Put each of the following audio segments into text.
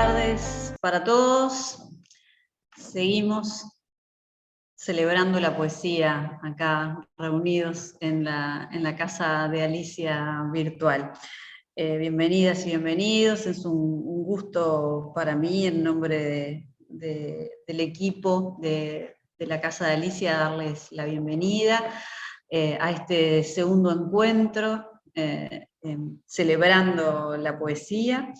tardes para todos. Seguimos celebrando la poesía acá reunidos en la casa de Alicia virtual. Bienvenidas y bienvenidos, es un gusto para mí en nombre del equipo de la casa de Alicia darles la bienvenida a este segundo encuentro celebrando la poesía.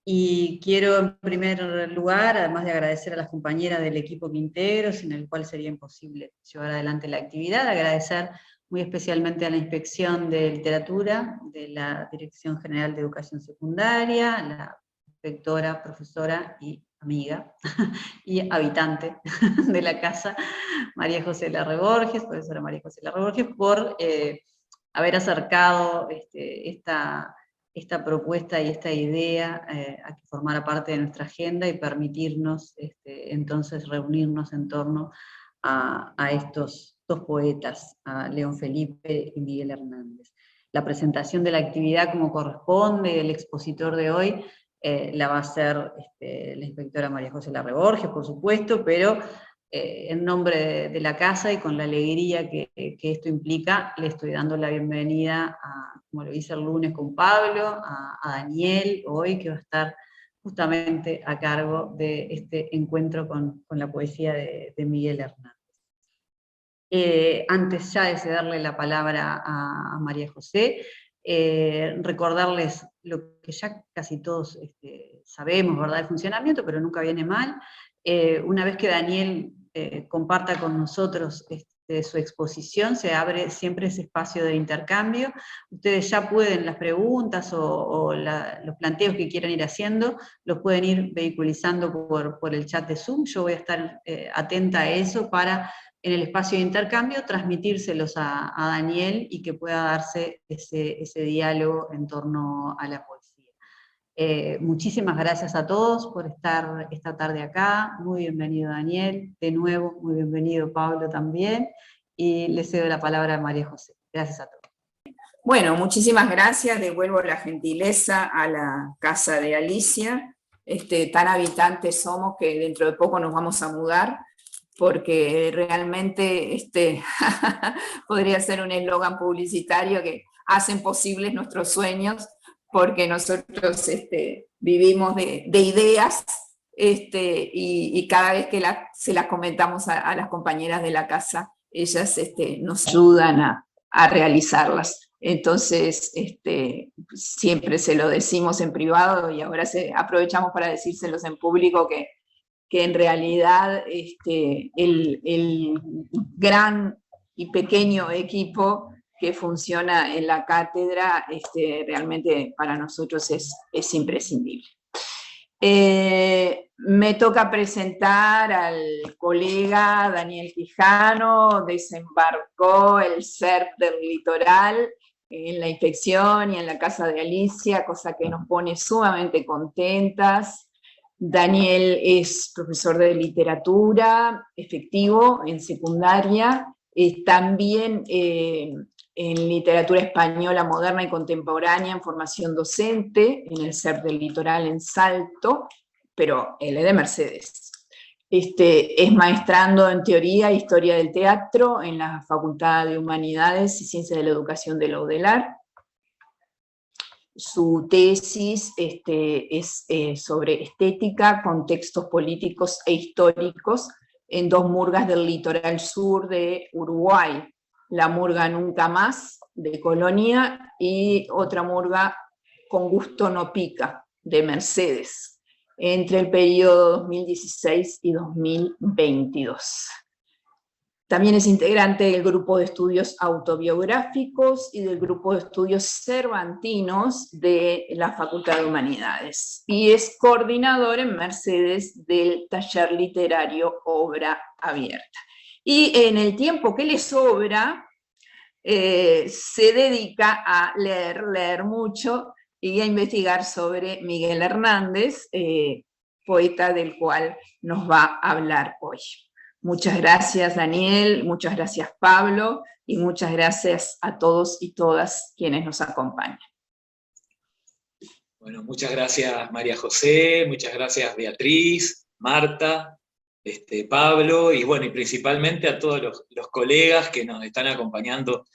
Y quiero en primer lugar, además de agradecer a las compañeras del equipo que integro, sin el cual sería imposible llevar adelante la actividad, agradecer muy especialmente a la Inspección de Literatura de la Dirección General de Educación Secundaria, a la inspectora, profesora y amiga y habitante de la casa, María José Larre Borges, profesora María José Larre Borges, por haber acercado esta propuesta y esta idea a que formara parte de nuestra agenda y permitirnos entonces reunirnos en torno a estos dos poetas, a León Felipe y Miguel Hernández. La presentación de la actividad como corresponde, el expositor de hoy, la va a hacer la inspectora María José Larre Borges, por supuesto, pero en nombre de la casa y con la alegría que esto implica, le estoy dando la bienvenida, como lo hice el lunes con Pablo, a Daniel, hoy que va a estar justamente a cargo de este encuentro con la poesía de Miguel Hernández. Antes ya de cederle la palabra a María José, recordarles lo que ya casi todos sabemos, ¿verdad?, el funcionamiento, pero nunca viene mal. Una vez que Daniel comparta con nosotros su exposición, se abre siempre ese espacio de intercambio. Ustedes ya pueden, las preguntas o los planteos que quieran ir haciendo, los pueden ir vehiculizando por el chat de Zoom. Yo voy a estar atenta a eso para, en el espacio de intercambio, transmitírselos a Daniel y que pueda darse ese diálogo en torno a la poesía. Muchísimas gracias a todos por estar esta tarde acá. Muy bienvenido Daniel, de nuevo, muy bienvenido Pablo también, y le cedo la palabra a María José. Gracias a todos. Bueno, muchísimas gracias, devuelvo la gentileza a la casa de Alicia. Tan habitantes somos que dentro de poco nos vamos a mudar, porque realmente podría ser un eslogan publicitario que hacen posibles nuestros sueños, porque nosotros vivimos de ideas, y cada vez que se las comentamos a las compañeras de la casa, ellas nos ayudan a realizarlas. Entonces, siempre se lo decimos en privado y ahora aprovechamos para decírselos en público que en realidad el gran y pequeño equipo que funciona en la cátedra realmente para nosotros es imprescindible. Me toca presentar al colega Daniel Quijano, desembarcó el CERP del Litoral en la inspección y en la casa de Alicia, cosa que nos pone sumamente contentas. Daniel es profesor de literatura efectivo en secundaria, también en literatura española moderna y contemporánea en formación docente en el CERP del Litoral en Salto, pero él es de Mercedes. Es maestrando en teoría e historia del teatro en la Facultad de Humanidades y Ciencias de la Educación de la UDELAR. Su tesis es sobre estética, contextos políticos e históricos en dos murgas del litoral sur de Uruguay. La murga Nunca Más, de Colonia, y otra murga Con Gusto No Pica, de Mercedes, entre el periodo 2016 y 2022. También es integrante del grupo de estudios autobiográficos y del grupo de estudios cervantinos de la Facultad de Humanidades. Y es coordinador en Mercedes del taller literario Obra Abierta. Y en el tiempo que le sobra, se dedica a leer mucho y a investigar sobre Miguel Hernández, poeta del cual nos va a hablar hoy. Muchas gracias, Daniel, muchas gracias, Pablo, y muchas gracias a todos y todas quienes nos acompañan. Bueno, muchas gracias María José, muchas gracias Beatriz, Marta, Pablo, y bueno, y principalmente a todos los colegas que nos están acompañando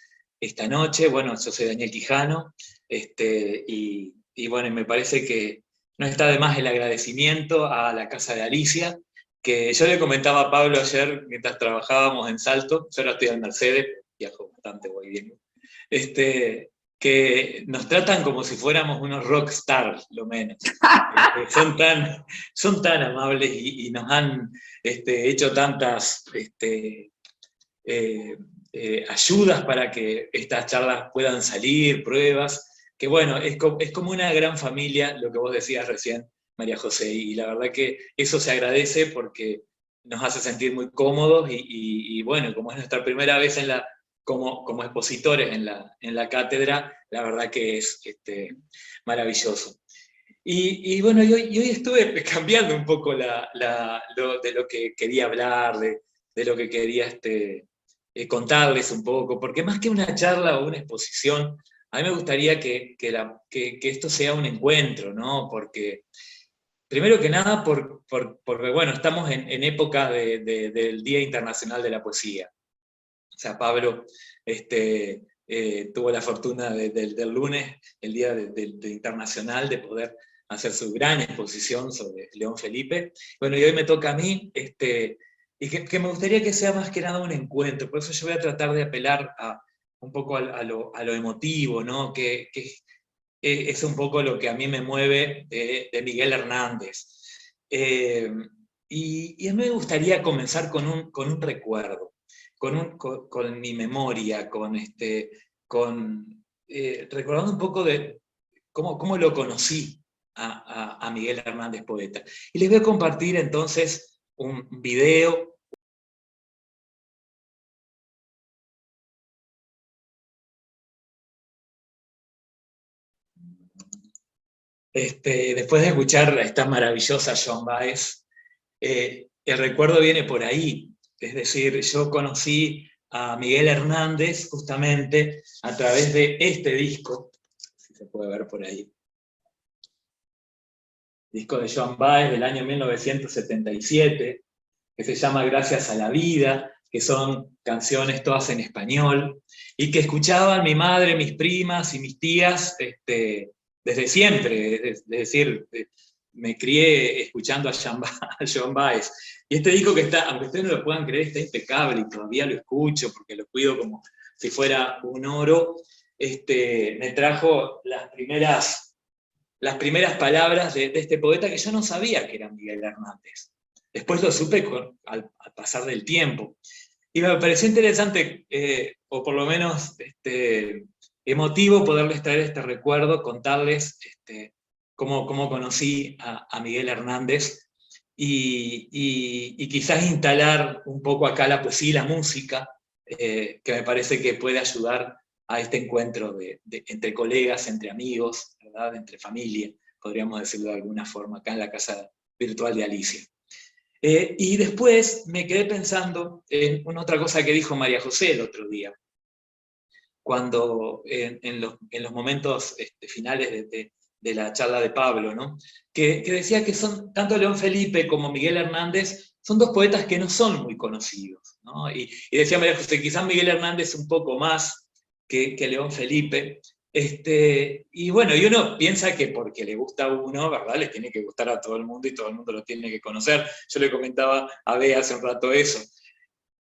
esta noche. Bueno, yo soy Daniel Quijano, y bueno, y me parece que no está de más el agradecimiento a la Casa de Alicia, que yo le comentaba a Pablo ayer mientras trabajábamos en Salto, yo ahora estoy en Mercedes, viajo bastante, voy bien, que nos tratan como si fuéramos unos rockstars, lo menos. Son tan amables y nos han hecho tantas ayudas para que estas charlas puedan salir, pruebas, que bueno, es como una gran familia, lo que vos decías recién, María José, y la verdad que eso se agradece porque nos hace sentir muy cómodos y bueno, como es nuestra primera vez como expositores en la cátedra, la verdad que es maravilloso. Y bueno, y hoy estuve cambiando un poco de lo que quería hablar, de lo que quería contarles un poco, porque más que una charla o una exposición, a mí me gustaría que esto sea un encuentro, ¿no? Porque, primero que nada, porque bueno, estamos en época del Día Internacional de la Poesía. O sea, Pablo tuvo la fortuna del lunes, el Día Internacional, de poder hacer su gran exposición sobre León Felipe. Bueno, y hoy me toca a mí, y que me gustaría que sea más que nada un encuentro, por eso yo voy a tratar de apelar un poco a lo emotivo, ¿no? Que es un poco lo que a mí me mueve de Miguel Hernández. Y a mí me gustaría comenzar con un recuerdo, con mi memoria, recordando un poco de cómo lo conocí a Miguel Hernández, poeta. Y les voy a compartir entonces un video. Después de escuchar a esta maravillosa Joan Baez, el recuerdo viene por ahí. Es decir, yo conocí a Miguel Hernández justamente a través de este disco, si se puede ver por ahí. Disco de Joan Baez del año 1977, que se llama Gracias a la Vida, que son canciones todas en español, y que escuchaban mi madre, mis primas y mis tías desde siempre, es decir, me crié escuchando a Joan Baez. Y este disco que está, aunque ustedes no lo puedan creer, está impecable y todavía lo escucho porque lo cuido como si fuera un oro. Me trajo las primeras palabras de este poeta que yo no sabía que era Miguel Hernández. Después lo supe al pasar del tiempo. Y me pareció interesante, o por lo menos emotivo, poderles traer este recuerdo, contarles cómo conocí a Miguel Hernández y quizás instalar un poco acá la poesía y la música, que me parece que puede ayudar a este encuentro entre colegas, entre amigos, ¿verdad? Entre familia, podríamos decirlo de alguna forma, acá en la casa virtual de Alicia. Y después me quedé pensando en una otra cosa que dijo María José el otro día, cuando en los momentos finales de la charla de Pablo, ¿no? que decía que son tanto León Felipe como Miguel Hernández son dos poetas que no son muy conocidos, ¿no? Y decía María José, quizás Miguel Hernández un poco más que León Felipe, y bueno, y uno piensa que porque le gusta a uno, ¿verdad? Le tiene que gustar a todo el mundo y todo el mundo lo tiene que conocer. Yo le comentaba a Bea hace un rato eso.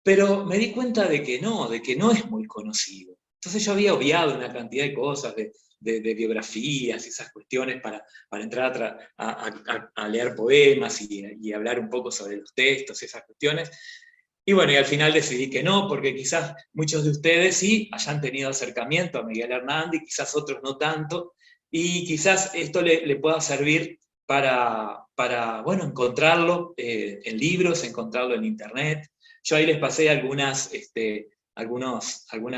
Pero me di cuenta de que no es muy conocido. Entonces yo había obviado una cantidad de cosas, de biografías y esas cuestiones para entrar a leer poemas y hablar un poco sobre los textos y esas cuestiones. Y bueno, y al final decidí que no, porque quizás muchos de ustedes sí hayan tenido acercamiento a Miguel Hernández, quizás otros no tanto, y quizás esto le pueda servir para bueno, encontrarlo en libros, encontrarlo en internet. Yo ahí les pasé alguna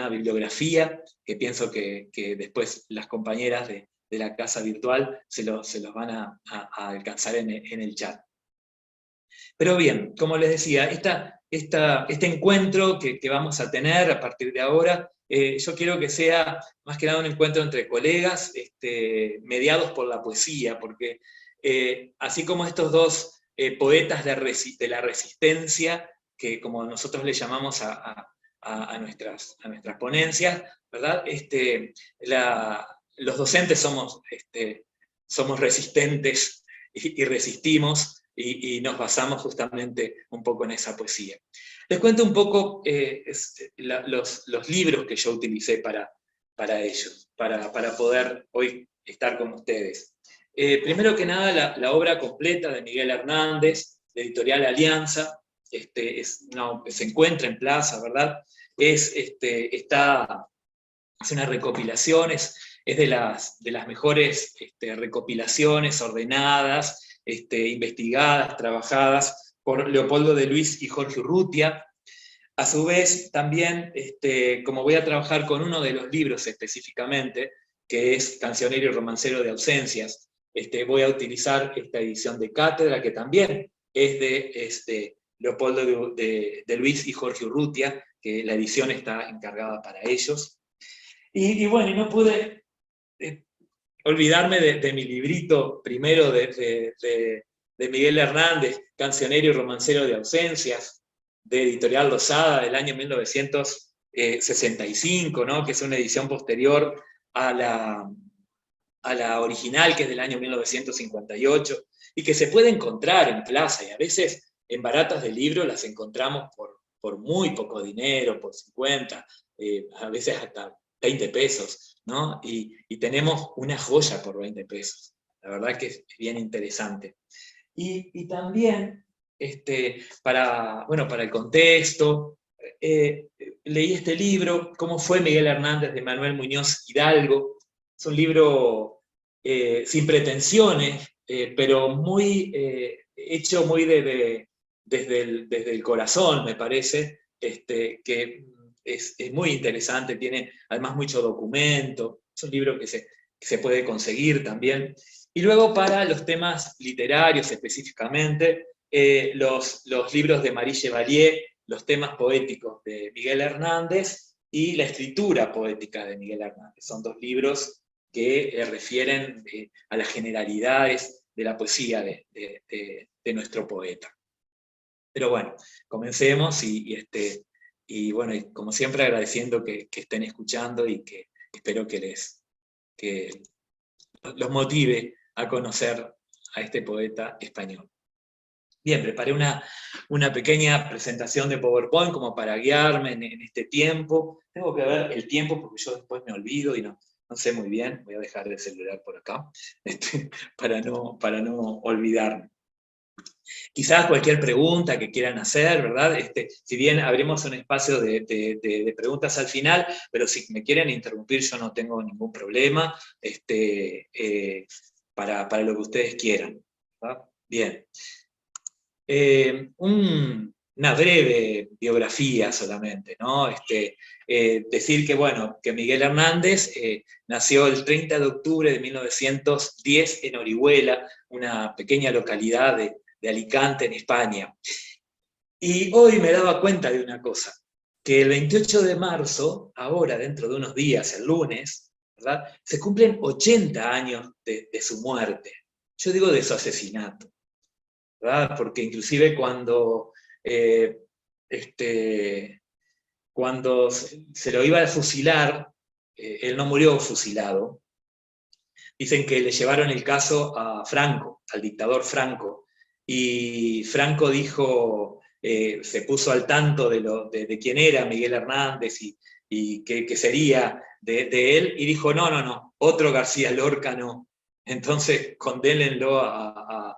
bibliografía que pienso que después las compañeras de la casa virtual se los van a alcanzar en el chat. Pero bien, como les decía, este encuentro que vamos a tener a partir de ahora yo quiero que sea más que nada un encuentro entre colegas, mediados por la poesía, porque así como estos dos poetas de la resistencia, que como nosotros le llamamos a nuestras ponencias, ¿verdad? Los docentes somos resistentes y resistimos, y nos basamos justamente un poco en esa poesía. Les cuento un poco los libros que yo utilicé para ellos, para poder hoy estar con ustedes. Primero que nada, la obra completa de Miguel Hernández, de Editorial Alianza, se encuentra en Plaza, ¿verdad? Es una recopilación, es de las mejores recopilaciones ordenadas, investigadas, trabajadas por Leopoldo de Luis y Jorge Urrutia. A su vez, también, como voy a trabajar con uno de los libros específicamente, que es Cancionero y Romancero de Ausencias, voy a utilizar esta edición de cátedra, que también es de Leopoldo de Luis y Jorge Urrutia, que la edición está encargada para ellos. Y bueno, no pude olvidarme de mi librito primero de Miguel Hernández, Cancionero y Romancero de Ausencias, de Editorial Losada, del año 1965, ¿no? Que es una edición posterior a la original, que es del año 1958, y que se puede encontrar en Plaza, y a veces en baratas de libro las encontramos por muy poco dinero, por 50, a veces hasta 20 pesos, ¿no? Y tenemos una joya por 20 pesos. La verdad que es bien interesante. Y también, para el contexto, leí este libro, ¿Cómo fue Miguel Hernández?, de Manuel Muñoz Hidalgo. Es un libro sin pretensiones, pero hecho muy desde el corazón, me parece, que es muy interesante, tiene además mucho documento, es un libro que se puede conseguir también. Y luego, para los temas literarios específicamente, los libros de Marie Chevalier, los temas poéticos de Miguel Hernández y la escritura poética de Miguel Hernández. Son dos libros que refieren a las generalidades de la poesía de nuestro poeta. Pero bueno, comencemos, y bueno, y como siempre agradeciendo que estén escuchando, y que espero que los motive a conocer a este poeta español. Bien, preparé una pequeña presentación de PowerPoint como para guiarme en este tiempo. Tengo que ver el tiempo porque yo después me olvido y no sé muy bien. Voy a dejar el celular por acá para no olvidarme. Quizás cualquier pregunta que quieran hacer, ¿verdad? Si bien abrimos un espacio de preguntas al final, pero si me quieren interrumpir yo no tengo ningún problema, para lo que ustedes quieran, ¿verdad? Bien. Una breve biografía solamente, ¿no? Decir que, bueno, que Miguel Hernández nació el 30 de octubre de 1910 en Orihuela, una pequeña localidad de Alicante, en España. Y hoy me daba cuenta de una cosa, que el 28 de marzo, ahora dentro de unos días, el lunes, ¿verdad?, se cumplen 80 años de su muerte. Yo digo de su asesinato, ¿verdad? Porque inclusive cuando se lo iba a fusilar, él no murió fusilado. Dicen que le llevaron el caso a Franco, al dictador Franco, y Franco dijo, se puso al tanto de quién era Miguel Hernández y qué sería de él, y dijo, no, otro García Lorca no. Entonces condénenlo a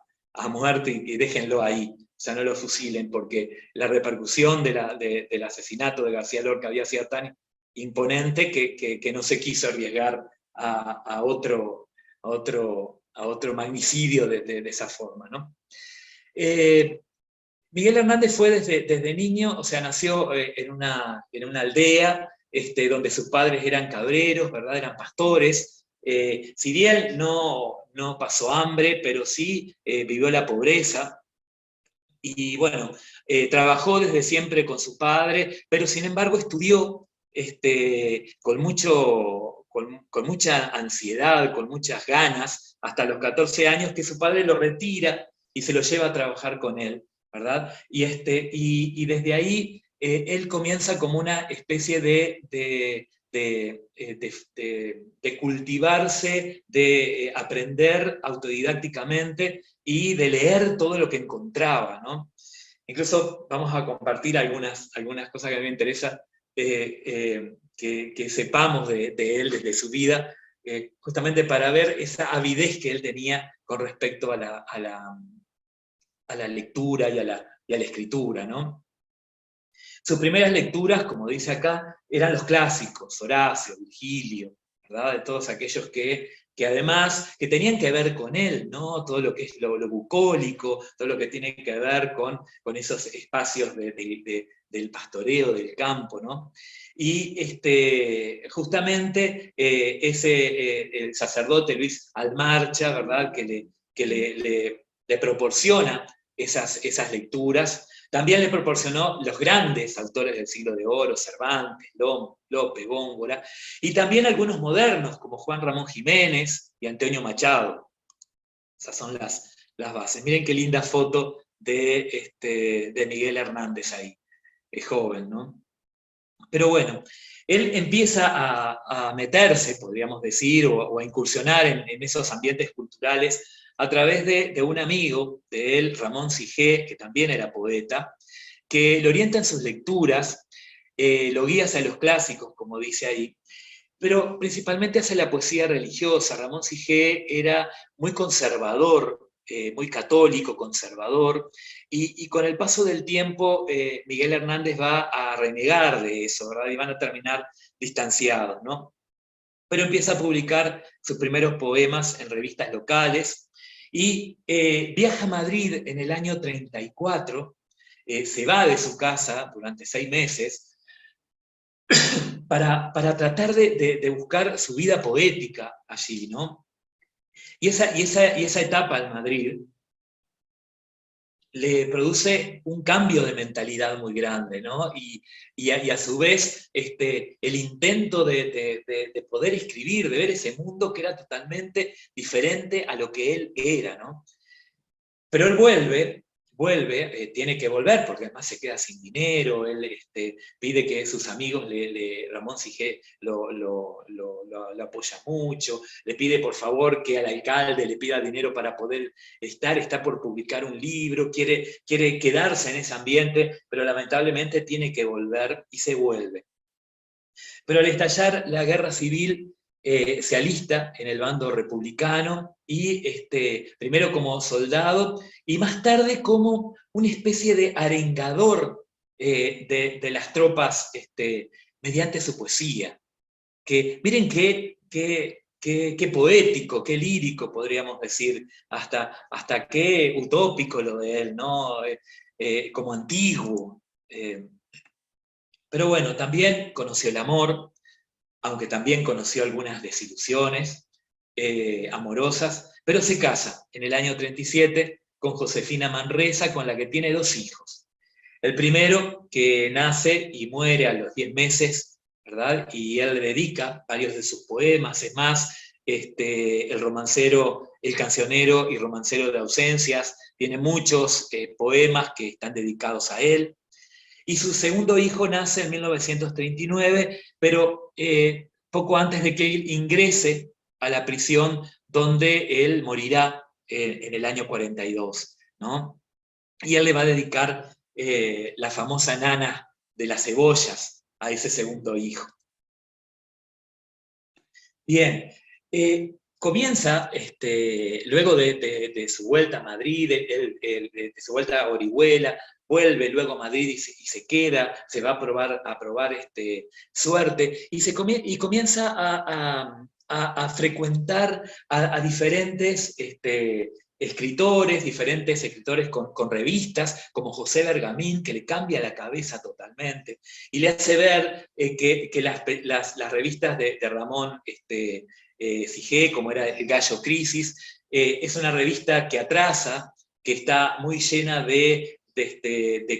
muerte y déjenlo ahí, o sea, no lo fusilen, porque la repercusión del asesinato de García Lorca había sido tan imponente que no se quiso arriesgar a otro magnicidio de esa forma, ¿no? Miguel Hernández fue desde niño, o sea, nació en una aldea donde sus padres eran cabreros, ¿verdad? Eran pastores. Si bien no pasó hambre, pero sí vivió la pobreza. Y bueno, trabajó desde siempre con su padre, pero sin embargo estudió con mucha ansiedad, con muchas ganas, hasta los 14 años, que su padre lo retira y se lo lleva a trabajar con él, ¿verdad? Y desde ahí él comienza como una especie de cultivarse, de aprender autodidácticamente y de leer todo lo que encontraba, ¿no? Incluso vamos a compartir algunas cosas que a mí me interesa que sepamos de él desde su vida, justamente para ver esa avidez que él tenía con respecto a la lectura y a la escritura, ¿no? Sus primeras lecturas, como dice acá, eran los clásicos, Horacio, Virgilio, ¿verdad? De todos aquellos que además, que tenían que ver con él, ¿no? Todo lo que es lo bucólico, todo lo que tiene que ver con esos espacios del pastoreo, del campo, ¿no? Y justamente el sacerdote Luis Almarcha, ¿verdad? Que le proporciona esas lecturas. También le proporcionó los grandes autores del siglo de oro, Cervantes, Lope, Góngora, y también algunos modernos, como Juan Ramón Jiménez y Antonio Machado. Esas son las bases. Miren qué linda foto de Miguel Hernández ahí, es joven, ¿no? Pero bueno, él empieza a meterse, podríamos decir, o a incursionar en esos ambientes culturales a través de un amigo de él, Ramón Sigé, que también era poeta, que lo orienta en sus lecturas, lo guía hacia los clásicos, como dice ahí, pero principalmente hacia la poesía religiosa. Ramón Sigé era muy conservador, muy católico, conservador, y con el paso del tiempo Miguel Hernández va a renegar de eso, ¿verdad? Y van a terminar distanciados, ¿no? Pero empieza a publicar sus primeros poemas en revistas locales, y viaja a Madrid en el año 34, se va de su casa durante 6 meses, para tratar de buscar su vida poética allí, ¿no? Y esa etapa en Madrid le produce un cambio de mentalidad muy grande, ¿no? Y a su vez el intento de poder escribir, de ver ese mundo que era totalmente diferente a lo que él era, ¿no? Pero él vuelve, tiene que volver porque además se queda sin dinero, él pide que sus amigos, Ramón Sigé lo apoya mucho, le pide por favor que al alcalde le pida dinero para poder está por publicar un libro, quiere quedarse en ese ambiente, pero lamentablemente tiene que volver y se vuelve. Pero al estallar la guerra civil, se alista en el bando republicano, y primero como soldado, y más tarde como una especie de arengador de las tropas mediante su poesía. Que miren qué poético, qué lírico, podríamos decir, hasta qué utópico lo de él, ¿no? Como antiguo. Pero bueno, también conoció el amor, aunque también conoció algunas desilusiones amorosas, pero se casa en el año 37 con Josefina Manresa, con la que tiene 2 hijos. El primero, que nace y muere a los 10 meses, ¿verdad? Y él le dedica varios de sus poemas, es más, el romancero, el cancionero y romancero de ausencias, tiene muchos poemas que están dedicados a él. Y su segundo hijo nace en 1939, pero poco antes de que él ingrese a la prisión donde él morirá en el año 42, ¿no? Y él le va a dedicar la famosa Nana de las cebollas a ese segundo hijo. Bien, comienza, luego de su vuelta a Madrid, de su vuelta a Orihuela, vuelve luego a Madrid y se queda, se va a probar suerte, y comienza a frecuentar a diferentes escritores con revistas, como José Bergamín, que le cambia la cabeza totalmente, y le hace ver que las revistas de Ramón Sigé, como era el Gallo Crisis, es una revista que atrasa, que está muy llena de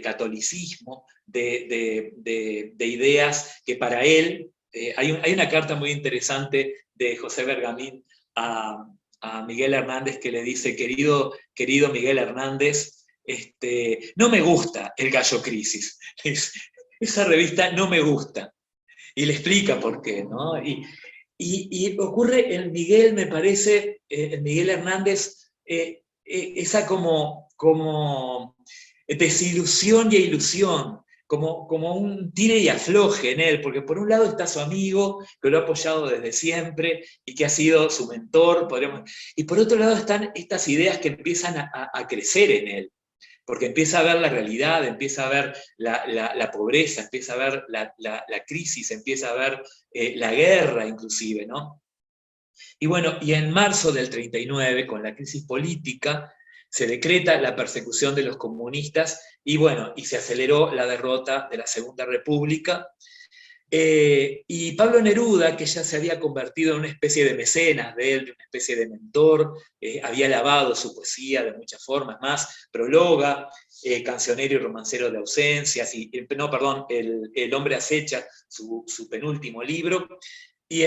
catolicismo, de ideas que para él, hay una carta muy interesante de José Bergamín a Miguel Hernández que le dice: querido Miguel Hernández, no me gusta el Gallo Crisis, esa revista no me gusta, y le explica por qué, ¿no? Y ocurre en Miguel, me parece, en Miguel Hernández, esa como desilusión y ilusión, como un tire y afloje en él, porque por un lado está su amigo, que lo ha apoyado desde siempre, y que ha sido su mentor, y por otro lado están estas ideas que empiezan a crecer en él, porque empieza a ver la realidad, empieza a ver la pobreza, empieza a ver la crisis, empieza a ver la guerra inclusive, ¿no? Y bueno, y en marzo del 39, con la crisis política, se decreta la persecución de los comunistas, y bueno, y se aceleró la derrota de la Segunda República, y Pablo Neruda, que ya se había convertido en una especie de mecenas de él, de una especie de mentor, había lavado su poesía de muchas formas, más prologa, cancionero y romancero de ausencias, El hombre acecha, su penúltimo libro, y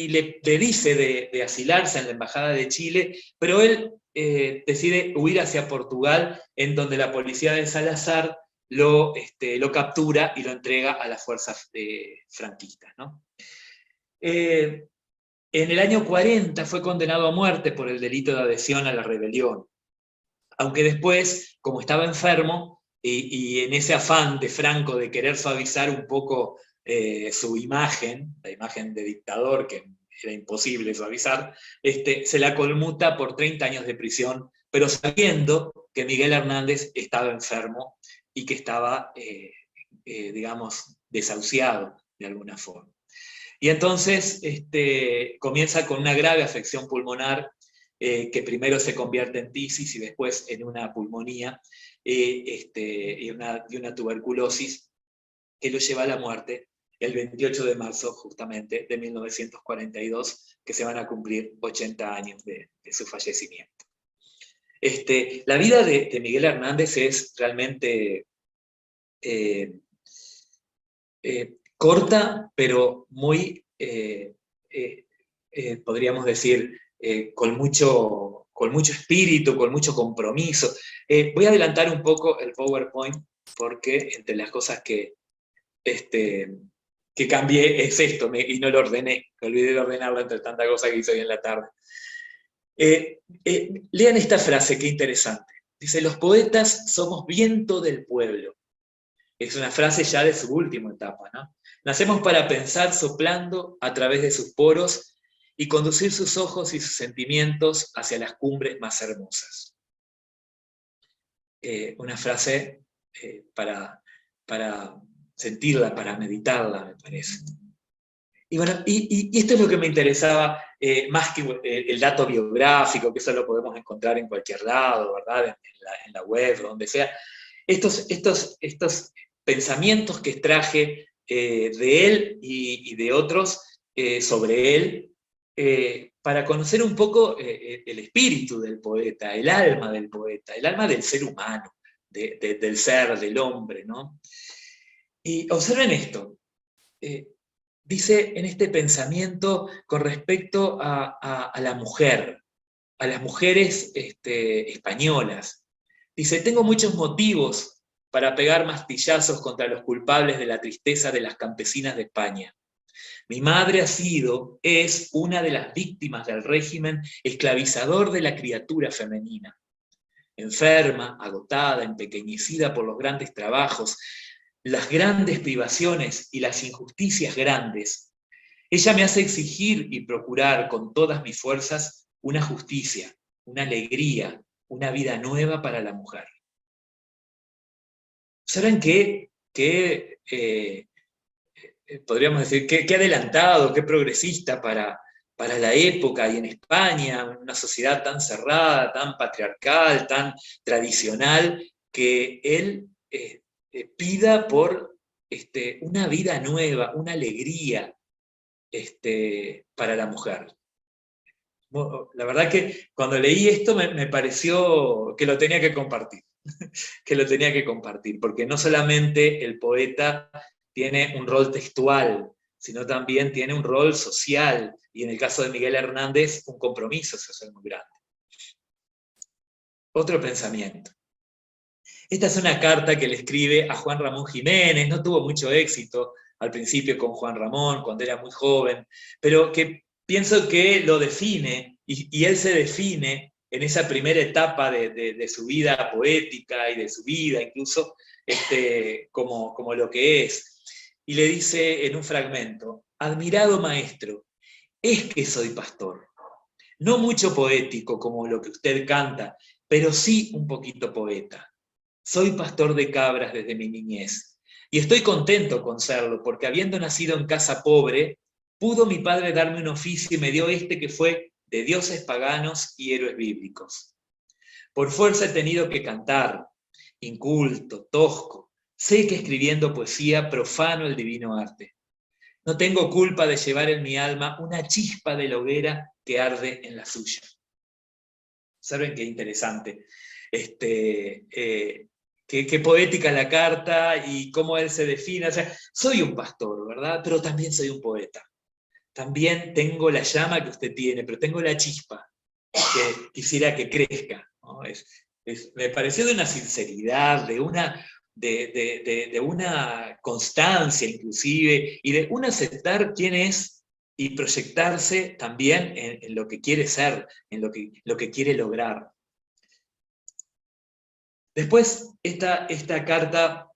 le dice de asilarse en la Embajada de Chile, pero él decide huir hacia Portugal, en donde la policía de Salazar lo captura y lo entrega a las fuerzas franquistas, ¿no? En el año 40 fue condenado a muerte por el delito de adhesión a la rebelión, aunque después, como estaba enfermo, y en ese afán de Franco de querer suavizar un poco su imagen, la imagen de dictador, que era imposible suavizar, se la conmuta por 30 años de prisión, pero sabiendo que Miguel Hernández estaba enfermo y que estaba, digamos, desahuciado de alguna forma. Y entonces comienza con una grave afección pulmonar, que primero se convierte en tisis y después en una pulmonía, y una tuberculosis que lo lleva a la muerte el 28 de marzo justamente de 1942, que se van a cumplir 80 años de su fallecimiento. La vida de Miguel Hernández es realmente corta, pero muy, podríamos decir, con mucho espíritu, con mucho compromiso. Voy a adelantar un poco el PowerPoint, porque entre las cosas que cambié es esto, y no lo ordené, me olvidé de ordenarlo entre tanta cosa que hice hoy en la tarde. Lean esta frase, qué interesante. Dice: los poetas somos viento del pueblo. Es una frase ya de su última etapa, ¿no? Nacemos para pensar soplando a través de sus poros y conducir sus ojos y sus sentimientos hacia las cumbres más hermosas. Una frase para sentirla, para meditarla, me parece. Y bueno, y esto es lo que me interesaba, más que el dato biográfico, que eso lo podemos encontrar en cualquier lado, ¿verdad? En la web, donde sea. Estos pensamientos que extraje de él y de otros sobre él, para conocer un poco el espíritu del poeta, el alma del poeta, el alma del ser humano, del ser, del hombre, ¿no? Y observen esto. Dice en este pensamiento con respecto a la mujer, a las mujeres españolas. Dice: tengo muchos motivos para pegar martillazos contra los culpables de la tristeza de las campesinas de España. Mi madre es una de las víctimas del régimen esclavizador de la criatura femenina. Enferma, agotada, empequeñecida por los grandes trabajos, las grandes privaciones y las injusticias grandes, ella me hace exigir y procurar con todas mis fuerzas una justicia, una alegría, una vida nueva para la mujer. ¿Saben qué podríamos decir, qué adelantado, qué progresista para la época y en España, una sociedad tan cerrada, tan patriarcal, tan tradicional, que él pida por una vida nueva, una alegría para la mujer? La verdad que cuando leí esto me pareció que lo tenía que compartir. que lo tenía que compartir, porque no solamente el poeta tiene un rol textual, sino también tiene un rol social, y en el caso de Miguel Hernández, un compromiso social muy grande. Otro pensamiento. Esta es una carta que le escribe a Juan Ramón Jiménez, no tuvo mucho éxito al principio con Juan Ramón, cuando era muy joven, pero que pienso que lo define, y él se define en esa primera etapa de su vida poética y de su vida incluso, como lo que es. Y le dice en un fragmento: admirado maestro, es que soy pastor. No mucho poético como lo que usted canta, pero sí un poquito poeta. Soy pastor de cabras desde mi niñez, y estoy contento con serlo, porque habiendo nacido en casa pobre, pudo mi padre darme un oficio y me dio este que fue de dioses paganos y héroes bíblicos. Por fuerza he tenido que cantar, inculto, tosco, sé que escribiendo poesía profano el divino arte. No tengo culpa de llevar en mi alma una chispa de la hoguera que arde en la suya. ¿Saben qué interesante? Qué poética la carta y cómo él se define. O sea, soy un pastor, ¿verdad? Pero también soy un poeta. También tengo la llama que usted tiene, pero tengo la chispa que quisiera que crezca, ¿no? Me pareció de una sinceridad, de una constancia inclusive, y de un aceptar quién es y proyectarse también en lo que quiere ser, en lo que quiere lograr. Después, esta carta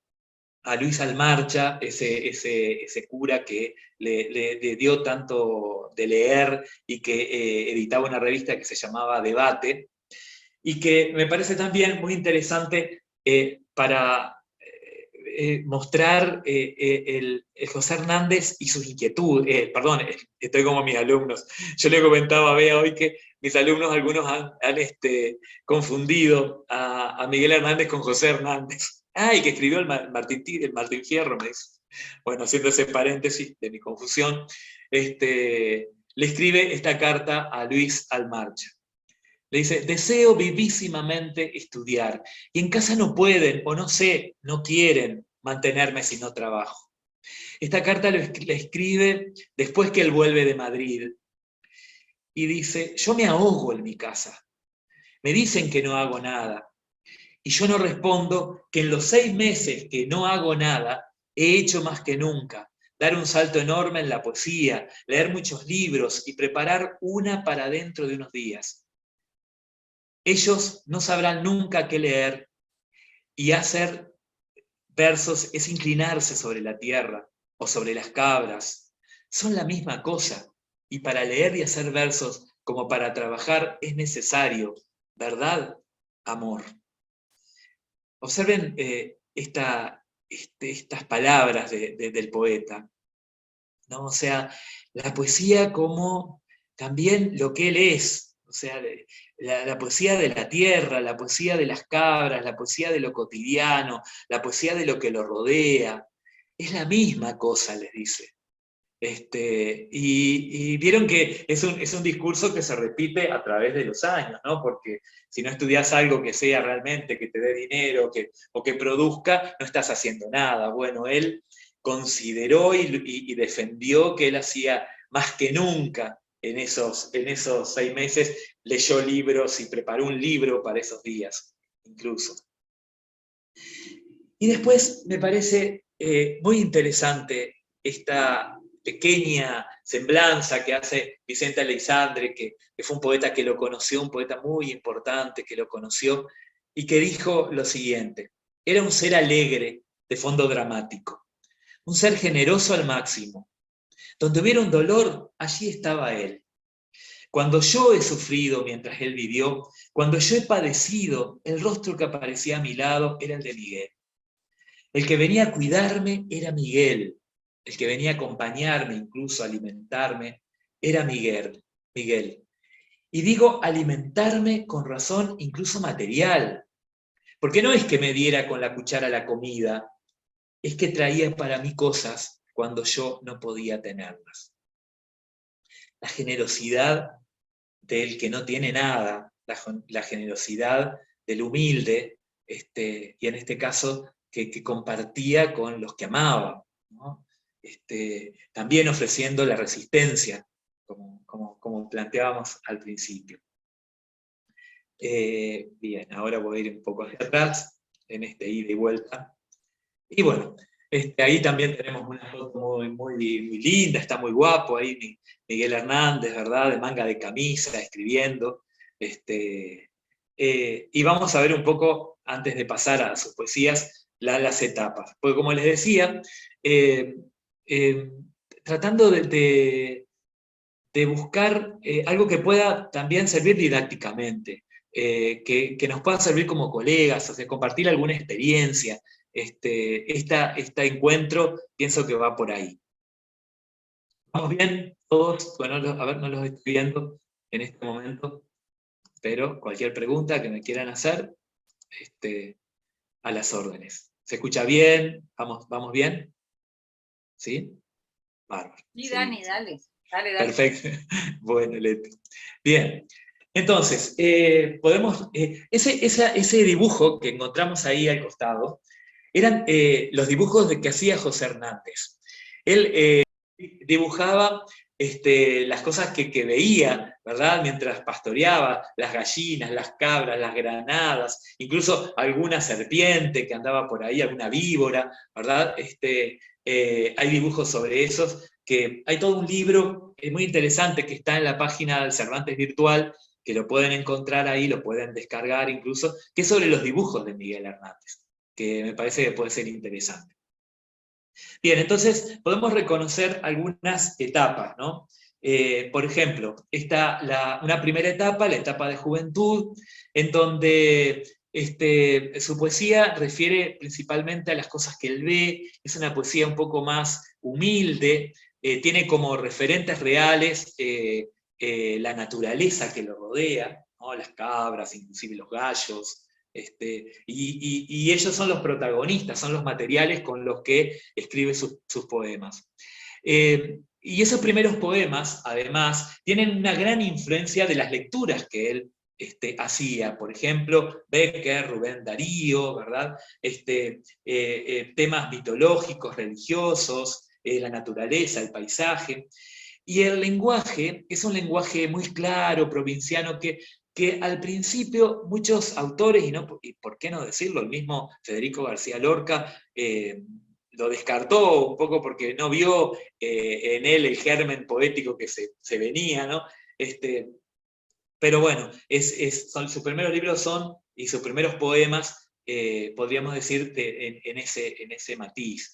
a Luis Almarcha, ese cura que le dio tanto de leer y que editaba una revista que se llamaba Debate, y que me parece también muy interesante para mostrar el José Hernández y sus inquietudes. Perdón, estoy como mis alumnos. Yo le comentaba a Bea hoy que mis alumnos, algunos han confundido a Miguel Hernández con José Hernández. Y que escribió el Martín Fierro, me dice. Bueno, haciendo ese paréntesis de mi confusión, le escribe esta carta a Luis Almarcha. Le dice: deseo vivísimamente estudiar, y en casa no pueden, o no sé, no quieren mantenerme si no trabajo. Esta carta la escribe después que él vuelve de Madrid, y dice: yo me ahogo en mi casa. Me dicen que no hago nada, y yo no respondo que en los 6 meses que no hago nada, he hecho más que nunca, dar un salto enorme en la poesía, leer muchos libros y preparar una para dentro de unos días. Ellos no sabrán nunca qué leer, y hacer versos es inclinarse sobre la tierra o sobre las cabras. Son la misma cosa, y para leer y hacer versos como para trabajar es necesario, ¿verdad? Amor. Observen estas palabras del poeta, ¿no? O sea, la poesía como también lo que él es, o sea, la poesía de la tierra, la poesía de las cabras, la poesía de lo cotidiano, la poesía de lo que lo rodea, es la misma cosa, les dice. Y vieron que es un discurso que se repite a través de los años, ¿no? Porque si no estudias algo que sea realmente, que te dé dinero o que produzca, no estás haciendo nada. Bueno, él consideró y defendió que él hacía más que nunca en esos 6 meses, leyó libros y preparó un libro para esos días, incluso. Y después me parece muy interesante esta pequeña semblanza que hace Vicente Aleixandre, que fue un poeta que lo conoció, un poeta muy importante que lo conoció, y que dijo lo siguiente: era un ser alegre de fondo dramático, un ser generoso al máximo. Donde hubiera un dolor, allí estaba él. Cuando yo he sufrido mientras él vivió, cuando yo he padecido, el rostro que aparecía a mi lado era el de Miguel. El que venía a cuidarme era Miguel. El que venía a acompañarme, incluso a alimentarme, era Miguel. Y digo alimentarme con razón incluso material. Porque no es que me diera con la cuchara la comida, es que traía para mí cosas cuando yo no podía tenerlas. La generosidad del que no tiene nada, la generosidad del humilde, y en este caso que compartía con los que amaba, ¿no? También ofreciendo la resistencia, como planteábamos al principio. Bien, ahora voy a ir un poco hacia atrás, en este ida y vuelta. Y bueno, ahí también tenemos una foto muy linda, está muy guapo, ahí Miguel Hernández, ¿verdad? De manga de camisa, escribiendo. Y vamos a ver un poco, antes de pasar a sus poesías, las etapas. Porque como les decía, tratando de buscar algo que pueda también servir didácticamente, que nos pueda servir como colegas, o sea, compartir alguna experiencia. Este encuentro pienso que va por ahí. ¿Vamos bien todos? Bueno, a ver, no los estoy viendo en este momento, pero cualquier pregunta que me quieran hacer, a las órdenes. ¿Se escucha bien? ¿Vamos bien? ¿Sí? Bárbaro. Sí, Sí. Dani, dale. Dale. Perfecto. Bueno, Leti. Bien. Entonces, podemos, ese dibujo que encontramos ahí al costado, eran los dibujos que hacía José Hernández. Él dibujaba las cosas que veía, ¿verdad? Mientras pastoreaba, las gallinas, las cabras, las granadas, incluso alguna serpiente que andaba por ahí, alguna víbora, ¿verdad? Hay dibujos sobre esos, que hay todo un libro muy interesante que está en la página del Cervantes Virtual, que lo pueden encontrar ahí, lo pueden descargar incluso, que es sobre los dibujos de Miguel Hernández, que me parece que puede ser interesante. Bien, entonces podemos reconocer algunas etapas, ¿no? Por ejemplo, está una primera etapa, la etapa de juventud, en donde su poesía refiere principalmente a las cosas que él ve, es una poesía un poco más humilde, tiene como referentes reales la naturaleza que lo rodea, ¿no? Las cabras, inclusive los gallos, y ellos son los protagonistas, son los materiales con los que escribe sus poemas. Y esos primeros poemas, además, tienen una gran influencia de las lecturas que él hacía. Por ejemplo, Becker, Rubén Darío, ¿verdad? Temas mitológicos, religiosos, la naturaleza, el paisaje. Y el lenguaje es un lenguaje muy claro, provinciano, que al principio muchos autores, y por qué no decirlo, el mismo Federico García Lorca, lo descartó un poco porque no vio en él el germen poético que se venía, ¿no? Pero bueno, sus primeros libros y sus primeros poemas, podríamos decir, en ese matiz.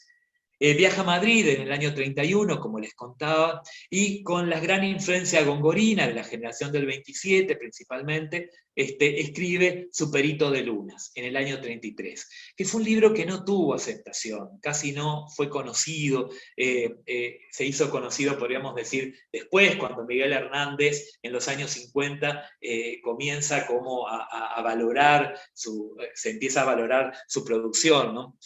Viaja a Madrid en el año 31, como les contaba, y con la gran influencia gongorina de la generación del 27 principalmente, escribe Su Perito de Lunas en el año 33, que fue un libro que no tuvo aceptación, casi no fue conocido, se hizo conocido, podríamos decir, después, cuando Miguel Hernández, en los años 50, comienza como a valorar, se empieza a valorar su producción, ¿no?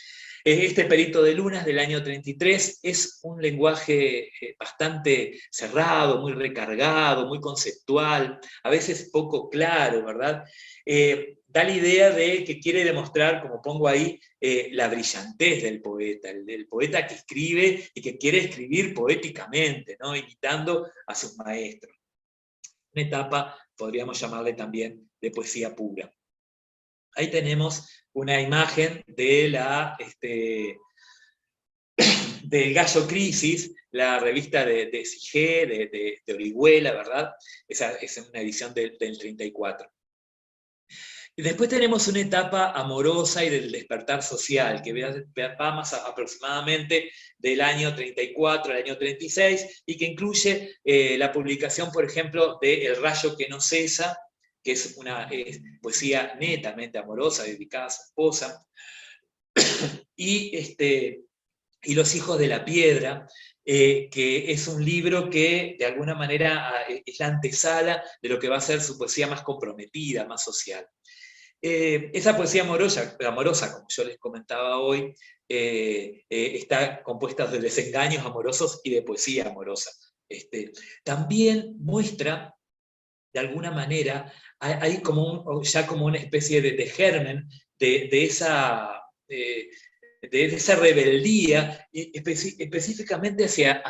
Este Perito de Lunas del año 33 es un lenguaje bastante cerrado, muy recargado, muy conceptual, a veces poco claro, ¿verdad? Da la idea de que quiere demostrar, como pongo ahí, la brillantez del poeta que escribe y que quiere escribir poéticamente, ¿no? Imitando a sus maestros. Una etapa, podríamos llamarle también, de poesía pura. Ahí tenemos una imagen de del Gallo Crisis, la revista de Sigé, de Orihuela, ¿verdad? Esa es una edición del 34. Y después tenemos una etapa amorosa y del despertar social, que va más aproximadamente del año 34 al año 36, y que incluye la publicación, por ejemplo, de El rayo que no cesa, que es una poesía netamente amorosa, dedicada a su esposa, y Los hijos de la piedra, que es un libro que de alguna manera es la antesala de lo que va a ser su poesía más comprometida, más social. Esa poesía amorosa, como yo les comentaba hoy, está compuesta de desengaños amorosos y de poesía amorosa. También muestra, de alguna manera, hay como ya como una especie de germen de esa rebeldía, específicamente hacia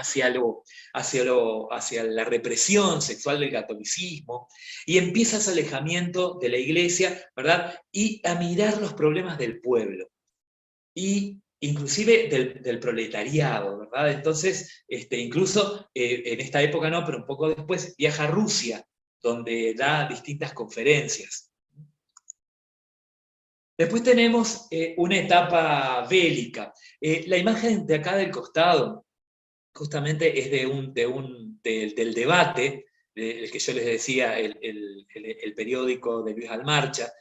la represión sexual del catolicismo, y empieza ese alejamiento de la iglesia, ¿verdad? Y a mirar los problemas del pueblo, y inclusive del proletariado, ¿verdad? Entonces, incluso en esta época no, pero un poco después viaja a Rusia, donde da distintas conferencias. Después tenemos una etapa bélica. La imagen de acá del costado justamente es del debate, el que yo les decía, el periódico de Luis Almarcha,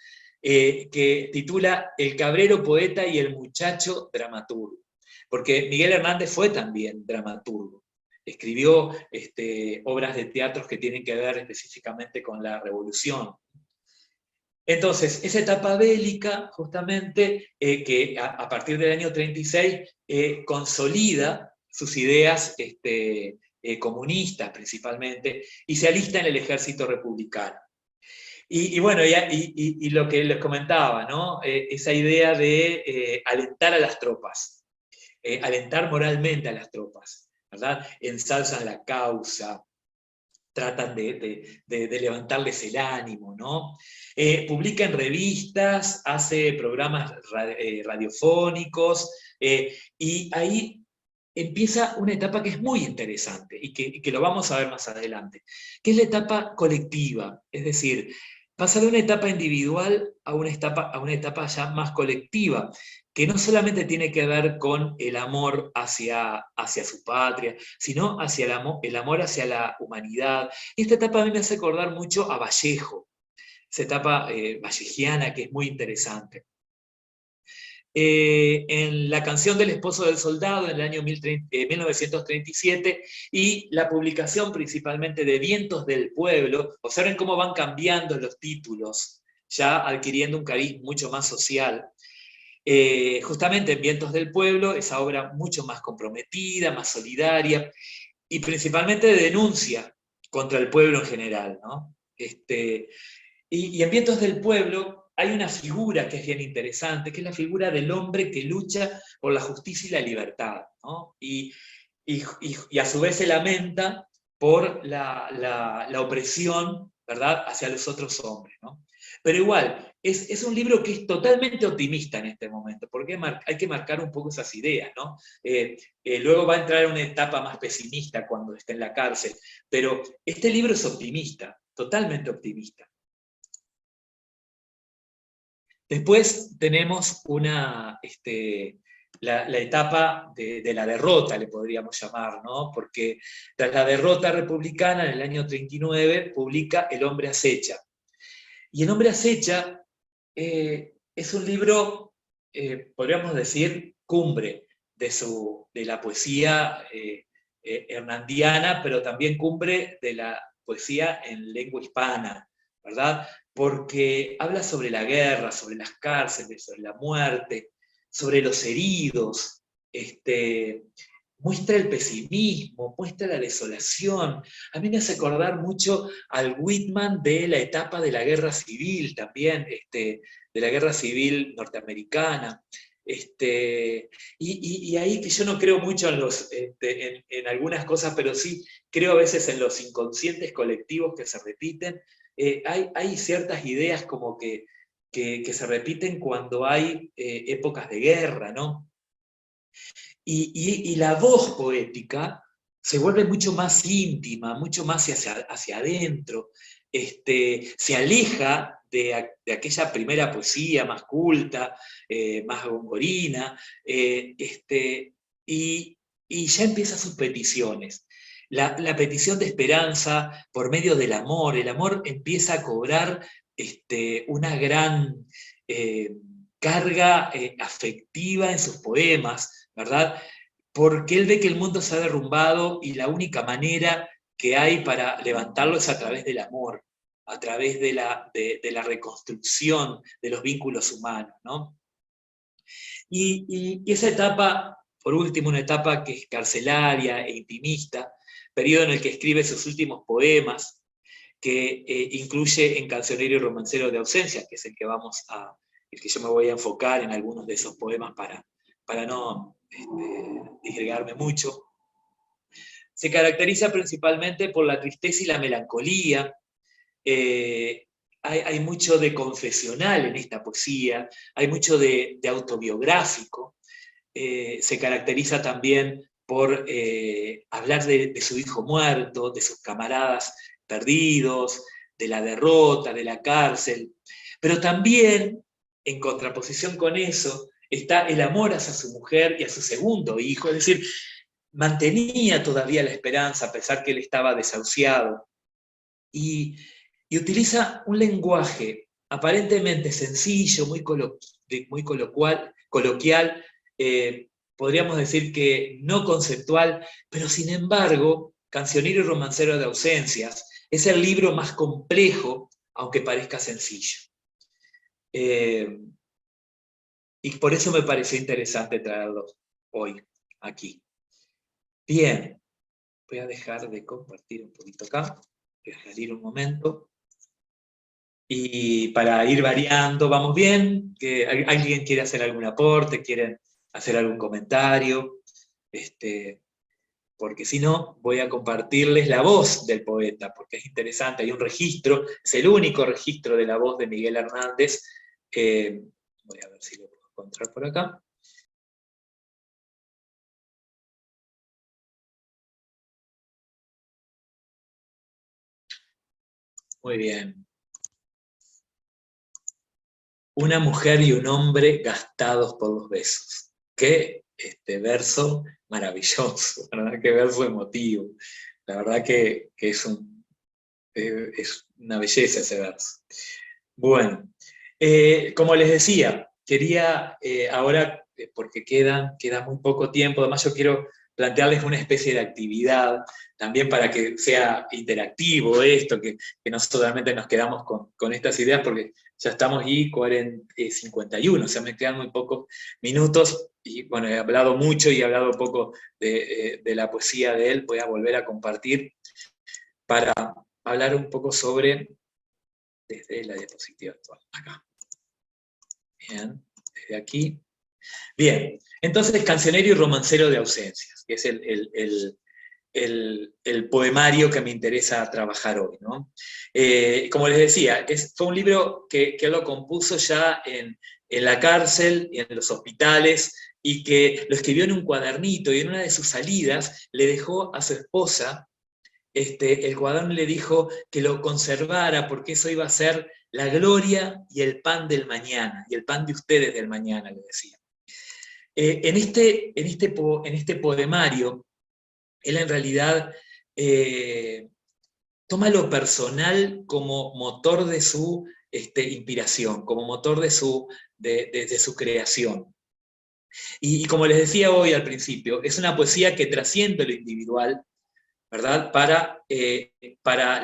que titula El cabrero poeta y el muchacho dramaturgo. Porque Miguel Hernández fue también dramaturgo. Escribió obras de teatro que tienen que ver específicamente con la Revolución. Entonces, esa etapa bélica, justamente, que a partir del año 36 consolida sus ideas comunistas principalmente, y se alista en el ejército republicano. Y bueno, y lo que les comentaba, ¿no? Esa idea de alentar a las tropas, alentar moralmente a las tropas, ¿verdad? Ensalzan la causa, tratan de levantarles el ánimo, ¿no? Publica en revistas, hace programas radiofónicos, y ahí empieza una etapa que es muy interesante, y que lo vamos a ver más adelante, que es la etapa colectiva, es decir, pasa de una etapa individual a una etapa ya más colectiva, que no solamente tiene que ver con el amor hacia su patria, sino hacia el amor hacia la humanidad. Esta etapa a mí me hace acordar mucho a Vallejo, esa etapa vallejiana que es muy interesante. En La canción del esposo del soldado, en el año 1937, y la publicación principalmente de Vientos del pueblo. Observen cómo van cambiando los títulos, ya adquiriendo un cariz mucho más social. Justamente en Vientos del pueblo, esa obra mucho más comprometida, más solidaria, y principalmente de denuncia contra el pueblo en general, ¿no? Y en Vientos del pueblo hay una figura que es bien interesante, que es la figura del hombre que lucha por la justicia y la libertad, ¿no? Y a su vez se lamenta por la opresión, ¿verdad?, hacia los otros hombres, ¿no? Pero igual, es un libro que es totalmente optimista en este momento, porque hay que marcar un poco esas ideas, ¿no? Luego va a entrar en una etapa más pesimista cuando esté en la cárcel, pero este libro es optimista, totalmente optimista. Después tenemos la etapa de la derrota, le podríamos llamar, ¿no? Porque tras la derrota republicana, en el año 39, publica El hombre acecha. Y El hombre acecha es un libro, podríamos decir, cumbre de la poesía hernandiana, pero también cumbre de la poesía en lengua hispana, ¿verdad? Porque habla sobre la guerra, sobre las cárceles, sobre la muerte, sobre los heridos, muestra el pesimismo, muestra la desolación. A mí me hace acordar mucho al Whitman de la etapa de la guerra civil también, de la guerra civil norteamericana. Y ahí que yo no creo mucho en algunas cosas, pero sí creo a veces en los inconscientes colectivos que se repiten. Hay ciertas ideas como que se repiten cuando hay épocas de guerra, ¿no? Y la voz poética se vuelve mucho más íntima, mucho más hacia adentro, se aleja de aquella primera poesía más culta, más gongorina, y ya empieza sus peticiones. La petición de esperanza por medio del amor. El amor empieza a cobrar una gran carga afectiva en sus poemas, ¿verdad? Porque él ve que el mundo se ha derrumbado y la única manera que hay para levantarlo es a través del amor, a través de la reconstrucción de los vínculos humanos, ¿no? Y esa etapa, por último, una etapa que es carcelaria e intimista, periodo en el que escribe sus últimos poemas, que incluye en Cancionero y Romancero de Ausencias, que es el que yo me voy a enfocar en algunos de esos poemas para no disgregarme mucho. Se caracteriza principalmente por la tristeza y la melancolía. Hay mucho de confesional en esta poesía, hay mucho de autobiográfico. Se caracteriza también por hablar de su hijo muerto, de sus camaradas perdidos, de la derrota, de la cárcel. Pero también, en contraposición con eso, está el amor hacia su mujer y a su segundo hijo, es decir, mantenía todavía la esperanza a pesar que él estaba desahuciado. Y utiliza un lenguaje aparentemente sencillo, muy coloquial, podríamos decir que no conceptual, pero sin embargo, Cancionero y Romancero de Ausencias es el libro más complejo, aunque parezca sencillo. Y por eso me pareció interesante traerlo hoy, aquí. Bien, voy a dejar de compartir un poquito acá, voy a salir un momento. Y para ir variando, ¿vamos bien? ¿Que alguien quiere hacer algún aporte? ¿Quieren hacer algún comentario? Porque si no, voy a compartirles la voz del poeta, porque es interesante, hay un registro, es el único registro de la voz de Miguel Hernández. Voy a ver si lo puedo encontrar por acá. Muy bien. Una mujer y un hombre gastados por los besos. Qué verso maravilloso, ¿verdad? Qué verso emotivo. La verdad que es una belleza ese verso. Bueno, como les decía, quería ahora, porque queda muy poco tiempo, además yo quiero plantearles una especie de actividad, también para que sea interactivo esto, que no solamente nos quedamos con estas ideas, porque ya estamos ahí 51, o sea, me quedan muy pocos minutos, y bueno, he hablado mucho y he hablado poco de la poesía de él, voy a volver a compartir para hablar un poco sobre, desde la diapositiva actual, acá. Bien, desde aquí. Bien, entonces Cancionero y Romancero de Ausencias, que es el poemario que me interesa trabajar hoy, ¿no? Como les decía, fue un libro que él lo compuso ya en la cárcel y en los hospitales, y que lo escribió en un cuadernito, y en una de sus salidas le dejó a su esposa, el cuaderno, le dijo que lo conservara porque eso iba a ser la gloria y el pan del mañana, y el pan de ustedes del mañana, le decía. En este poemario, él en realidad toma lo personal como motor de su inspiración, como motor de su creación. Y como les decía hoy al principio, es una poesía que trasciende lo individual, ¿verdad? Para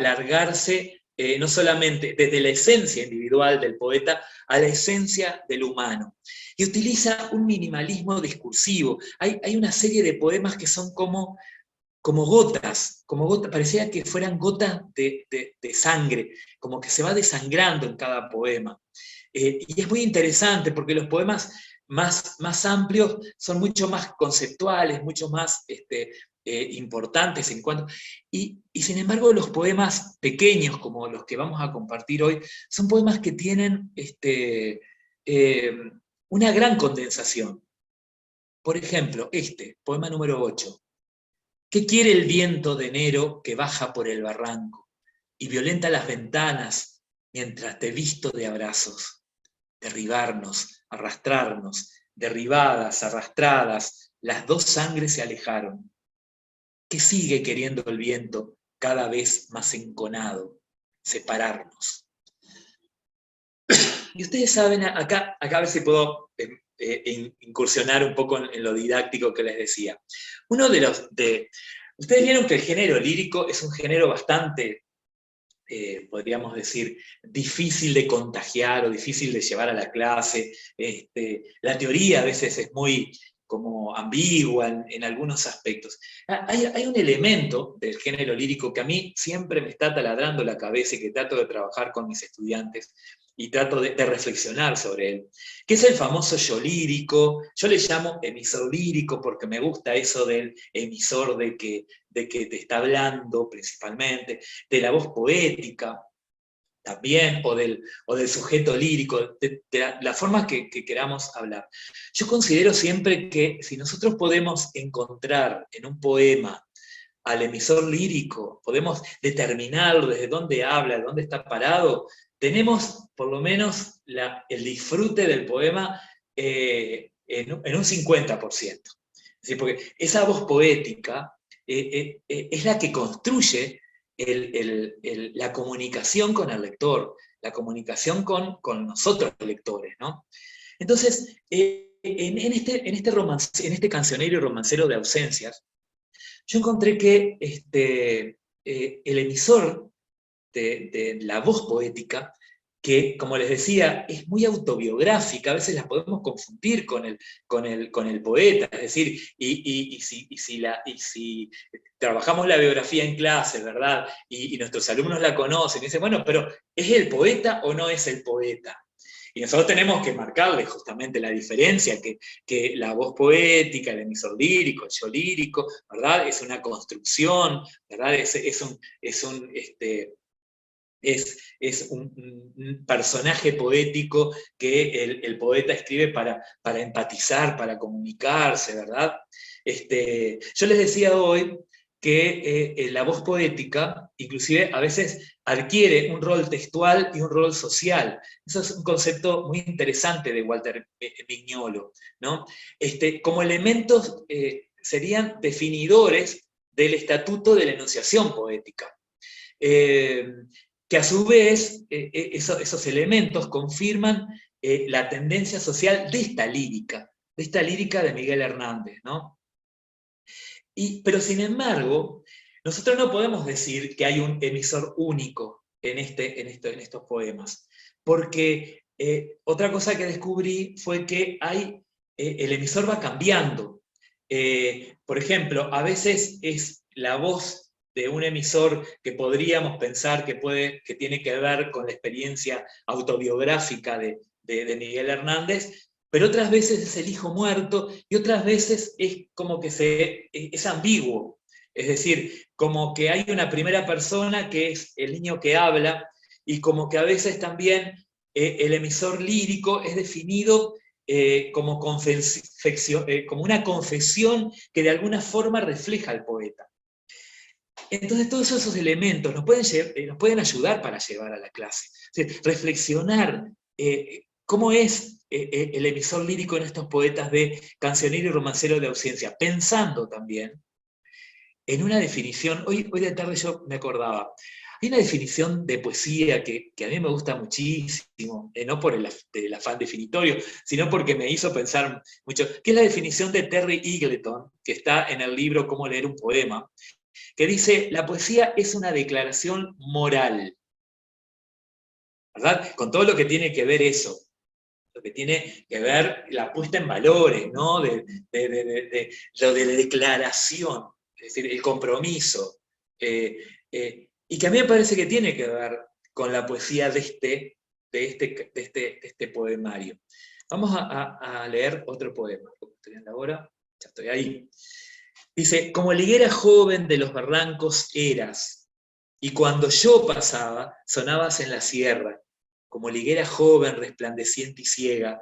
largarse no solamente desde la esencia individual del poeta a la esencia del humano. Y utiliza un minimalismo discursivo. Hay una serie de poemas que son como gotas, parecía que fueran gotas de sangre, como que se va desangrando en cada poema. Y es muy interesante porque los poemas más amplios son mucho más conceptuales, mucho más importantes en cuanto... Y sin embargo los poemas pequeños, como los que vamos a compartir hoy, son poemas que tienen una gran condensación. Por ejemplo, poema número 8. ¿Qué quiere el viento de enero que baja por el barranco y violenta las ventanas mientras te visto de abrazos? Derribarnos, arrastrarnos, derribadas, arrastradas, las dos sangres se alejaron. ¿Qué sigue queriendo el viento cada vez más enconado? Separarnos. Y ustedes saben, acá a ver si puedo incursionar un poco en lo didáctico que les decía. Ustedes vieron que el género lírico es un género bastante, podríamos decir, difícil de contagiar o difícil de llevar a la clase. La teoría a veces es muy como ambigua en algunos aspectos. Hay un elemento del género lírico que a mí siempre me está taladrando la cabeza y que trato de trabajar con mis estudiantes, y trato de reflexionar sobre él, que es el famoso yo lírico. Yo le llamo emisor lírico porque me gusta eso del emisor de que te está hablando principalmente, de la voz poética también, o del sujeto lírico, de la forma que queramos hablar. Yo considero siempre que si nosotros podemos encontrar en un poema al emisor lírico, podemos determinarlo desde dónde habla, de dónde está parado, tenemos por lo menos el disfrute del poema en un 50%. Es decir, porque esa voz poética es la que construye la comunicación con el lector, la comunicación con nosotros los lectores, ¿no? Entonces, en este cancionero y romancero de ausencias, yo encontré que el emisor de la voz poética, que, como les decía, es muy autobiográfica, a veces la podemos confundir con el poeta, es decir, y si trabajamos la biografía en clase, ¿verdad? Y nuestros alumnos la conocen, y dicen, bueno, pero ¿es el poeta o no es el poeta? Y nosotros tenemos que marcarle justamente la diferencia, que la voz poética, el emisor lírico, el yo lírico, ¿verdad? Es una construcción, ¿verdad? Es un personaje poético que el poeta escribe para empatizar, para comunicarse, ¿verdad? Yo les decía hoy que la voz poética, inclusive a veces adquiere un rol textual y un rol social. Eso es un concepto muy interesante de Walter Mignolo, ¿no? Como elementos serían definidores del estatuto de la enunciación poética. Que a su vez esos elementos confirman la tendencia social de esta lírica de Miguel Hernández, ¿no? Pero sin embargo, nosotros no podemos decir que hay un emisor único en estos poemas, porque otra cosa que descubrí fue que el emisor va cambiando. Por ejemplo, a veces es la voz de un emisor que podríamos pensar que tiene que ver con la experiencia autobiográfica de Miguel Hernández, pero otras veces es el hijo muerto, y otras veces es como que es ambiguo. Es decir, como que hay una primera persona que es el niño que habla, y como que a veces también el emisor lírico es definido como una confesión que de alguna forma refleja al poeta. Entonces todos esos elementos nos pueden ayudar para llevar a la clase. O sea, reflexionar cómo es el emisor lírico en estos poetas de cancionero y romancero de ausencia, pensando también en una definición. Hoy de tarde yo me acordaba, hay una definición de poesía que a mí me gusta muchísimo, no por el afán definitorio, sino porque me hizo pensar mucho, que es la definición de Terry Eagleton, que está en el libro Cómo leer un poema, que dice: la poesía es una declaración moral, ¿verdad? Con todo lo que tiene que ver eso, lo que tiene que ver la puesta en valores, ¿no? De lo de la declaración, es decir, el compromiso, y que a mí me parece que tiene que ver con la poesía de este poemario. Vamos a leer otro poema, porque estoy en la hora, ya estoy ahí. Dice: como liguera joven de los barrancos eras, y cuando yo pasaba, sonabas en la sierra. Como liguera joven, resplandeciente y ciega,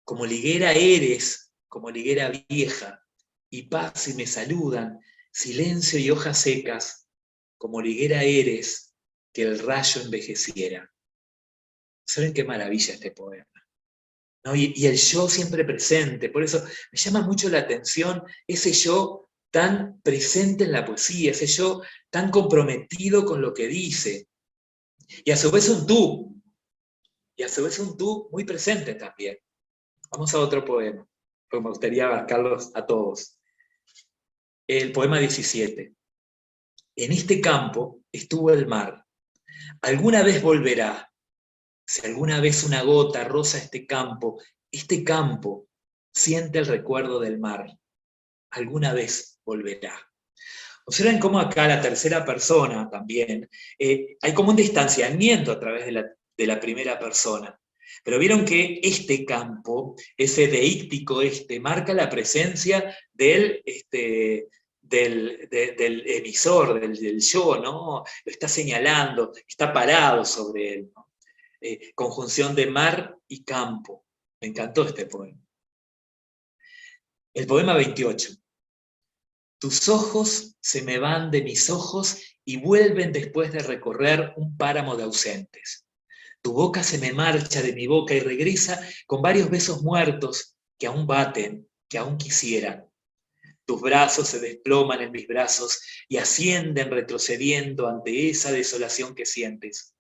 como liguera eres, como liguera vieja, y paso y me saludan, silencio y hojas secas, como liguera eres, que el rayo envejeciera. ¿Saben qué maravilla este poema? ¿No? Y el yo siempre presente, por eso me llama mucho la atención ese yo tan presente en la poesía, ese yo tan comprometido con lo que dice, y a su vez un tú, muy presente también. Vamos a otro poema, porque me gustaría abarcarlos a todos. El poema 17. En este campo estuvo el mar, alguna vez volverá, si alguna vez una gota roza este campo siente el recuerdo del mar. Alguna vez volverá. Observen cómo acá la tercera persona también, hay como un distanciamiento a través de la primera persona. Pero vieron que este campo, ese deíctico marca la presencia del emisor, del yo, ¿no? Lo está señalando, está parado sobre él, ¿no? Conjunción de mar y campo. Me encantó este poema. El poema 28. Tus ojos se me van de mis ojos y vuelven después de recorrer un páramo de ausentes. Tu boca se me marcha de mi boca y regresa con varios besos muertos que aún baten, que aún quisieran. Tus brazos se desploman en mis brazos y ascienden retrocediendo ante esa desolación que sientes.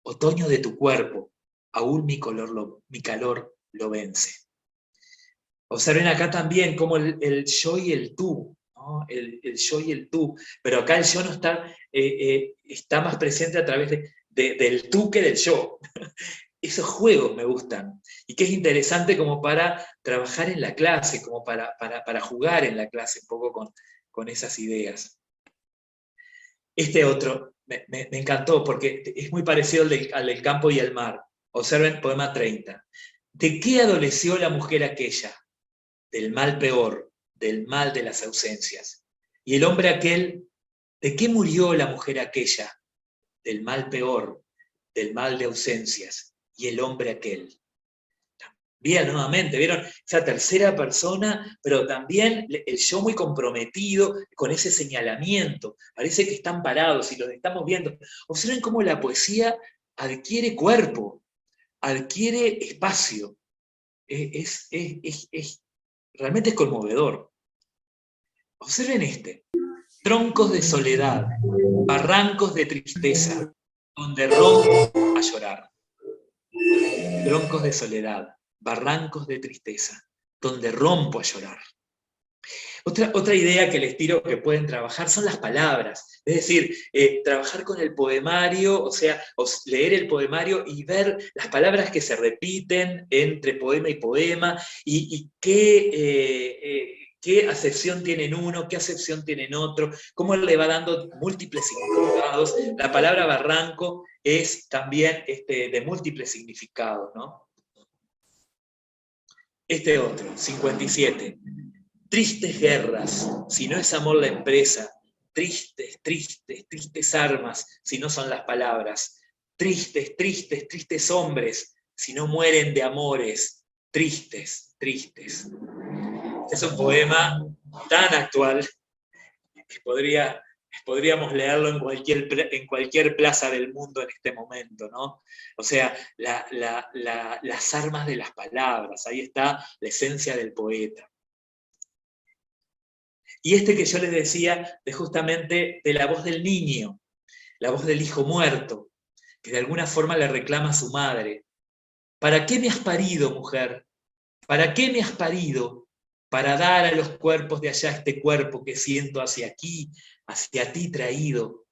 Otoño de tu cuerpo, aún mi calor lo vence. Observen acá también cómo el yo y el tú, ¿no? El yo y el tú, pero acá el yo no está más presente a través del tú que del yo. Esos juegos me gustan, y que es interesante como para trabajar en la clase, como para jugar en la clase un poco con esas ideas. Este otro me encantó porque es muy parecido al del campo y el mar. Observen poema 30. ¿De qué adoleció la mujer aquella? Del mal peor, del mal de las ausencias. Y el hombre aquel, ¿de qué murió la mujer aquella? Del mal peor, del mal de ausencias. Y el hombre aquel. Bien, nuevamente, ¿vieron? Esa tercera persona, pero también el yo muy comprometido con ese señalamiento. Parece que están parados y los estamos viendo. Observen cómo la poesía adquiere cuerpo, adquiere espacio. Realmente es conmovedor. Observen troncos de soledad, barrancos de tristeza, donde rompo a llorar. Troncos de soledad, barrancos de tristeza, donde rompo a llorar. Otra idea que les tiro que pueden trabajar son las palabras, es decir, trabajar con el poemario, o sea, leer el poemario y ver las palabras que se repiten entre poema y poema y qué acepción tienen uno, qué acepción tienen otro, cómo le va dando múltiples significados. La palabra barranco es también de múltiples significados, ¿no? Otro, 57. Tristes guerras, si no es amor la empresa. Tristes, tristes, tristes armas, si no son las palabras. Tristes, tristes, tristes hombres, si no mueren de amores. Tristes, tristes. Es un poema tan actual que podríamos leerlo en cualquier plaza del mundo en este momento, ¿no? O sea, las armas de las palabras, ahí está la esencia del poeta. Y que yo les decía, justamente de la voz del niño, la voz del hijo muerto, que de alguna forma le reclama a su madre. ¿Para qué me has parido, mujer? ¿Para qué me has parido? Para dar a los cuerpos de allá este cuerpo que siento hacia aquí, hacia ti traído.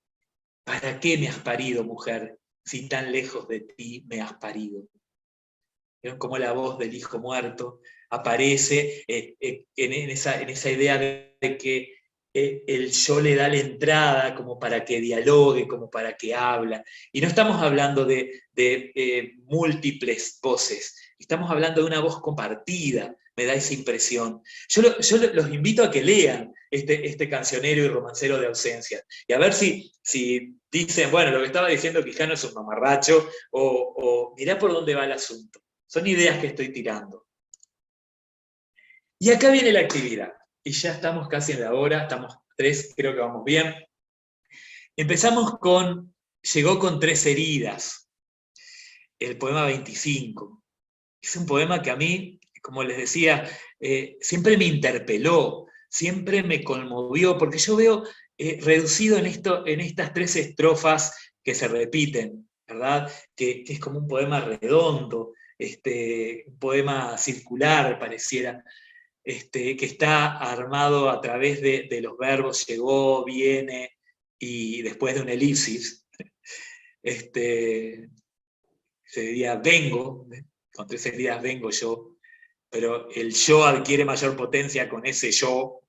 ¿Para qué me has parido, mujer, si tan lejos de ti me has parido? ¿Vieron cómo la voz del hijo muerto aparece en esa idea de que el yo le da la entrada como para que dialogue, como para que habla? Y no estamos hablando de múltiples voces, estamos hablando de una voz compartida, me da esa impresión. Yo los invito a que lean este cancionero y romancero de ausencias, y a ver si dicen, bueno, lo que estaba diciendo Quijano es un mamarracho, o mirá por dónde va el asunto. Son ideas que estoy tirando. Y acá viene la actividad. Y ya estamos casi en la hora, estamos 3, creo que vamos bien. Empezamos Llegó con 3 heridas, el poema 25. Es un poema que a mí, como les decía, siempre me interpeló, siempre me conmovió, porque yo veo reducido en estas 3 estrofas que se repiten, ¿verdad? Que es como un poema redondo, un poema circular, pareciera, que está armado a través de los verbos llegó, viene, y después de una elipsis, se diría vengo, con 3 heridas vengo yo, pero el yo adquiere mayor potencia con ese yo,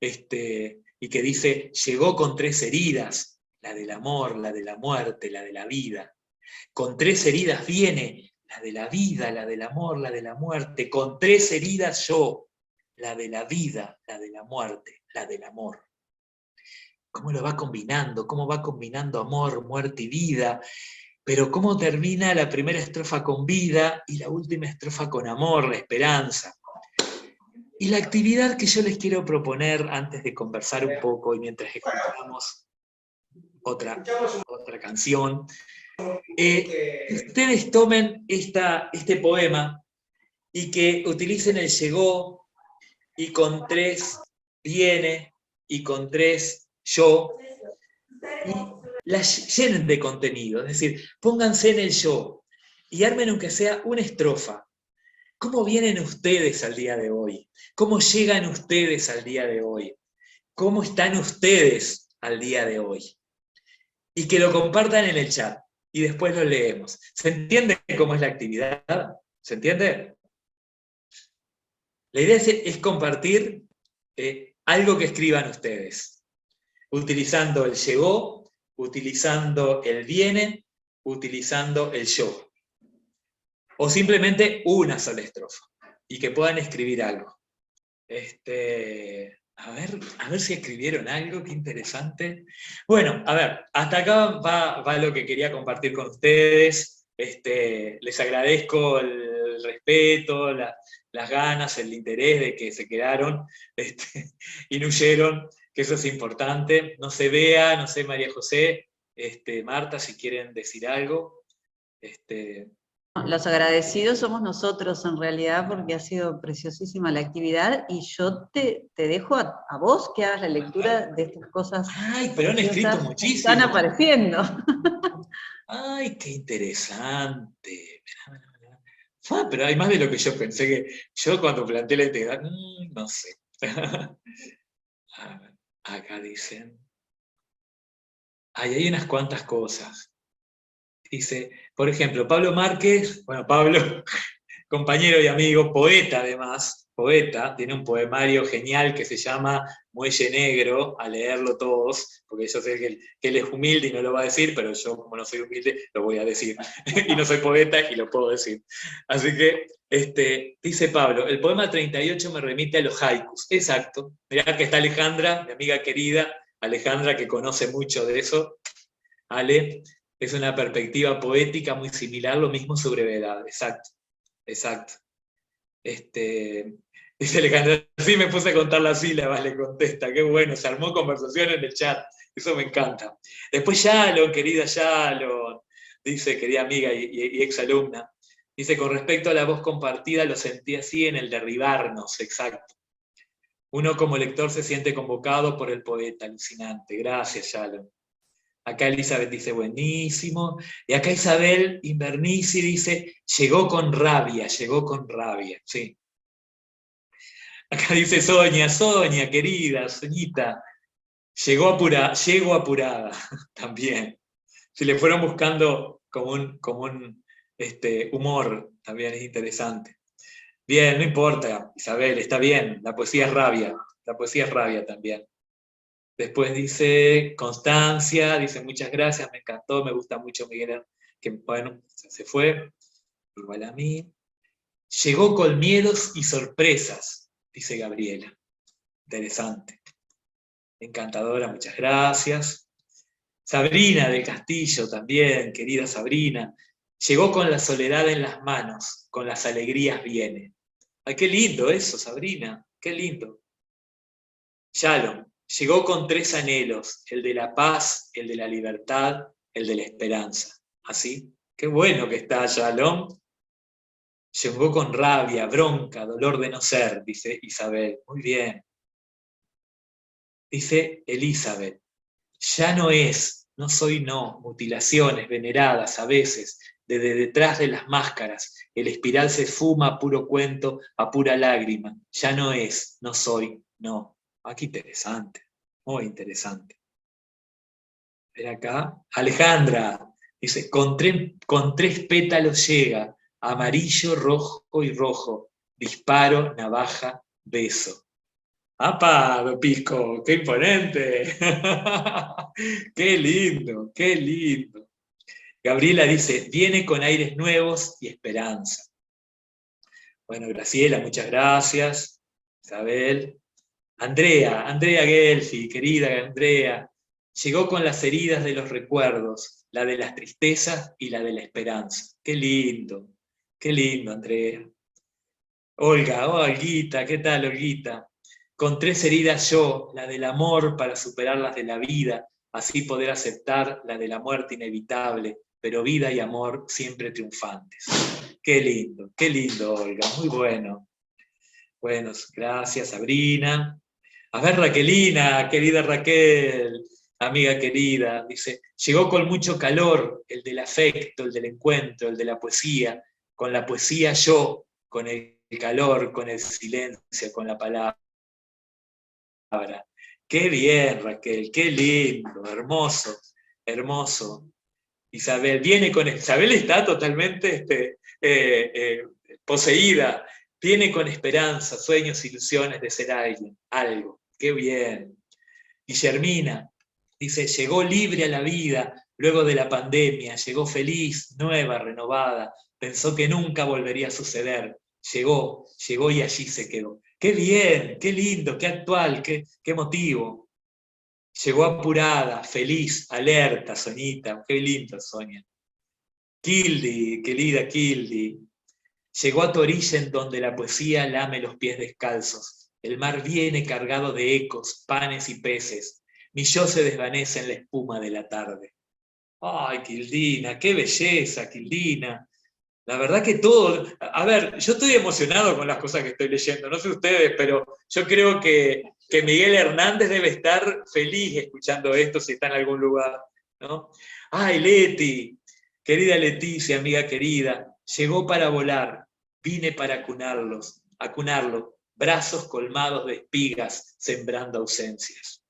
y que dice, llegó con 3 heridas, la del amor, la de la muerte, la de la vida. Con 3 heridas viene, la de la vida, la del amor, la de la muerte. Con 3 heridas yo, la de la vida, la de la muerte, la del amor. ¿Cómo lo va combinando? ¿Cómo va combinando amor, muerte y vida? Pero cómo termina la primera estrofa con vida y la última estrofa con amor, la esperanza. Y la actividad que yo les quiero proponer antes de conversar un poco y mientras escuchamos otra canción, ustedes tomen este poema y que utilicen el llegó, y con 3 viene, y con 3 yo, y la llenen de contenido, es decir, pónganse en el yo, y armen aunque sea una estrofa. ¿Cómo vienen ustedes al día de hoy? ¿Cómo llegan ustedes al día de hoy? ¿Cómo están ustedes al día de hoy? Y que lo compartan en el chat, y después lo leemos. ¿Se entiende cómo es la actividad? ¿Se entiende? La idea es compartir algo que escriban ustedes, utilizando el llegó, utilizando el viene, utilizando el yo. O simplemente una sola estrofa, y que puedan escribir algo. A ver si escribieron algo, qué interesante. Bueno, a ver, hasta acá va lo que quería compartir con ustedes. Les agradezco el respeto, las ganas, el interés de que se quedaron y no huyeron, que eso es importante. No sé, Bea, no sé, María José, Marta, si quieren decir algo. Los agradecidos somos nosotros en realidad, porque ha sido preciosísima la actividad, y yo te dejo a vos que hagas la lectura de estas cosas. Ay, pero han escrito muchísimo. Están apareciendo. Ay, qué interesante. Pero hay más de lo que yo pensé, que yo cuando planteé la actividad, no sé. Acá dicen, hay unas cuantas cosas. Dice, por ejemplo, Pablo Márquez, bueno, Pablo, compañero y amigo, poeta además, poeta, tiene un poemario genial que se llama Muelle Negro, a leerlo todos, porque yo sé que él es humilde y no lo va a decir, pero yo como no soy humilde, lo voy a decir. Y no soy poeta y lo puedo decir. Así que, dice Pablo, el poema 38 me remite a los haikus. Exacto. Mirá que está Alejandra, mi amiga querida, Alejandra, que conoce mucho de eso. Ale, es una perspectiva poética muy similar, lo mismo su brevedad. Exacto. Exacto. Dice Alejandra, sí me puse a contar las sílabas, le contesta, qué bueno, se armó conversación en el chat, eso me encanta. Después Shalom, querida Shalom, dice, querida amiga y exalumna, dice, con respecto a la voz compartida, lo sentí así en el derribarnos, exacto. Uno como lector se siente convocado por el poeta, alucinante, gracias Shalom. Acá Elizabeth dice, buenísimo. Y acá Isabel Invernici dice, llegó con rabia, sí. Acá dice Sonia, querida, Soñita, llego apurada, también. Si le fueron buscando como un humor, también es interesante. Bien, no importa, Isabel, está bien, la poesía es rabia también. Después dice Constancia, dice muchas gracias, me encantó, me gusta mucho Miguel, que bueno, se fue, igual a mí. Llegó con miedos y sorpresas, dice Gabriela. Interesante. Encantadora, muchas gracias. Sabrina del Castillo también, querida Sabrina. Llegó con la soledad en las manos, con las alegrías viene. Ay, qué lindo eso, Sabrina, qué lindo. Shalom. Llegó con 3 anhelos, el de la paz, el de la libertad, el de la esperanza. ¿Así? Qué bueno que está Shalom. Llegó con rabia, bronca, dolor de no ser, dice Isabel. Muy bien. Dice Elizabeth, ya no es, no soy no, mutilaciones veneradas a veces, desde detrás de las máscaras, el espiral se fuma a puro cuento, a pura lágrima. Ya no es, no soy, no. Ah, qué interesante, muy interesante. Ven acá, Alejandra, dice, con 3 pétalos llega, amarillo, rojo y rojo, disparo, navaja, beso. ¡Apa, Don Pisco! ¡Qué imponente! ¡Qué lindo, qué lindo! Gabriela dice, viene con aires nuevos y esperanza. Bueno, Graciela, muchas gracias. Isabel. Andrea Gelfi, querida Andrea, llegó con las heridas de los recuerdos, la de las tristezas y la de la esperanza. Qué lindo, Andrea. Olguita, ¿qué tal, Olguita? Con 3 heridas yo, la del amor para superar las de la vida, así poder aceptar la de la muerte inevitable, pero vida y amor siempre triunfantes. Qué lindo, Olga, muy bueno. Bueno, gracias, Sabrina. A ver, Raquelina, querida Raquel, amiga querida, dice, llegó con mucho calor, el del afecto, el del encuentro, el de la poesía, con la poesía yo, con el calor, con el silencio, con la palabra. Qué bien, Raquel, qué lindo, hermoso, hermoso. Isabel Isabel está totalmente poseída, viene con esperanza, sueños, ilusiones de ser alguien, algo. Qué bien. Guillermina dice, llegó libre a la vida luego de la pandemia, llegó feliz, nueva, renovada, pensó que nunca volvería a suceder. Llegó y allí se quedó. Qué bien, qué lindo, qué actual, qué emotivo. Llegó apurada, feliz, alerta, Soñita, qué lindo, Sonia. Kildi, querida Kildi, llegó a tu orilla en donde la poesía lame los pies descalzos. El mar viene cargado de ecos, panes y peces. Mi yo se desvanece en la espuma de la tarde. Ay, Quildina, qué belleza, Quildina. La verdad que todo... A ver, yo estoy emocionado con las cosas que estoy leyendo, no sé ustedes, pero yo creo que Miguel Hernández debe estar feliz escuchando esto si está en algún lugar, ¿no? Ay, Leti, querida Leticia, amiga querida, llegó para volar, vine para acunarlo, brazos colmados de espigas, sembrando ausencias.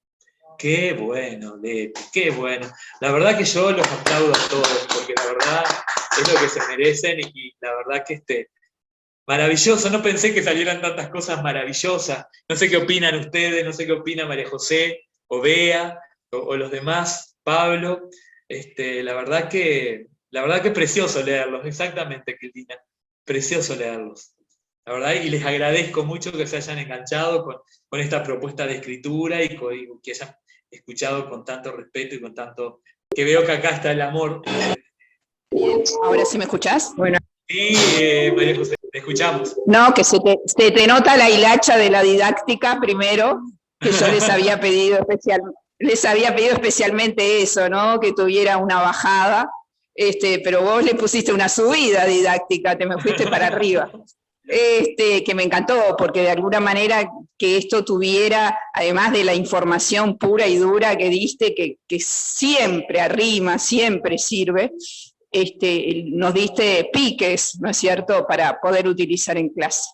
Qué bueno, Leti, qué bueno. La verdad que yo los aplaudo a todos, porque la verdad es lo que se merecen y la verdad que maravilloso, no pensé que salieran tantas cosas maravillosas. No sé qué opinan ustedes, no sé qué opina María José, o Bea, o los demás, Pablo. La verdad que es precioso leerlos, exactamente, Cristina. Precioso leerlos. La verdad, y les agradezco mucho que se hayan enganchado con esta propuesta de escritura y que hayan escuchado con tanto respeto y con tanto... Que veo que acá está el amor. ¿Ahora sí me escuchás? Bueno. Sí, María José, te escuchamos. No, que se te nota la hilacha de la didáctica primero, que yo les había pedido especialmente eso, ¿no? Que tuviera una bajada, pero vos le pusiste una subida didáctica, te me fuiste para arriba. Que me encantó, porque de alguna manera que esto tuviera, además de la información pura y dura que diste, que siempre arrima, siempre sirve, nos diste piques, ¿no es cierto?, para poder utilizar en clase.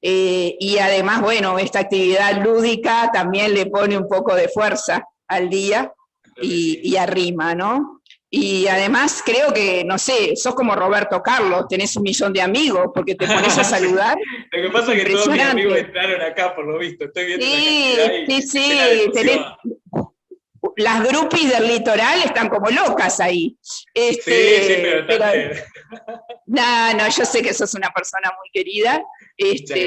Y además, bueno, esta actividad lúdica también le pone un poco de fuerza al día y arrima, ¿no? Y además creo que, no sé, sos como Roberto Carlos, tenés 1 millón de amigos, porque te pones a saludar. Lo que pasa es que todos mis amigos entraron acá, por lo visto, estoy viendo la cantidad sí, tenés... Las groupies del litoral están como locas ahí. Sí, pero no, yo sé que sos una persona muy querida,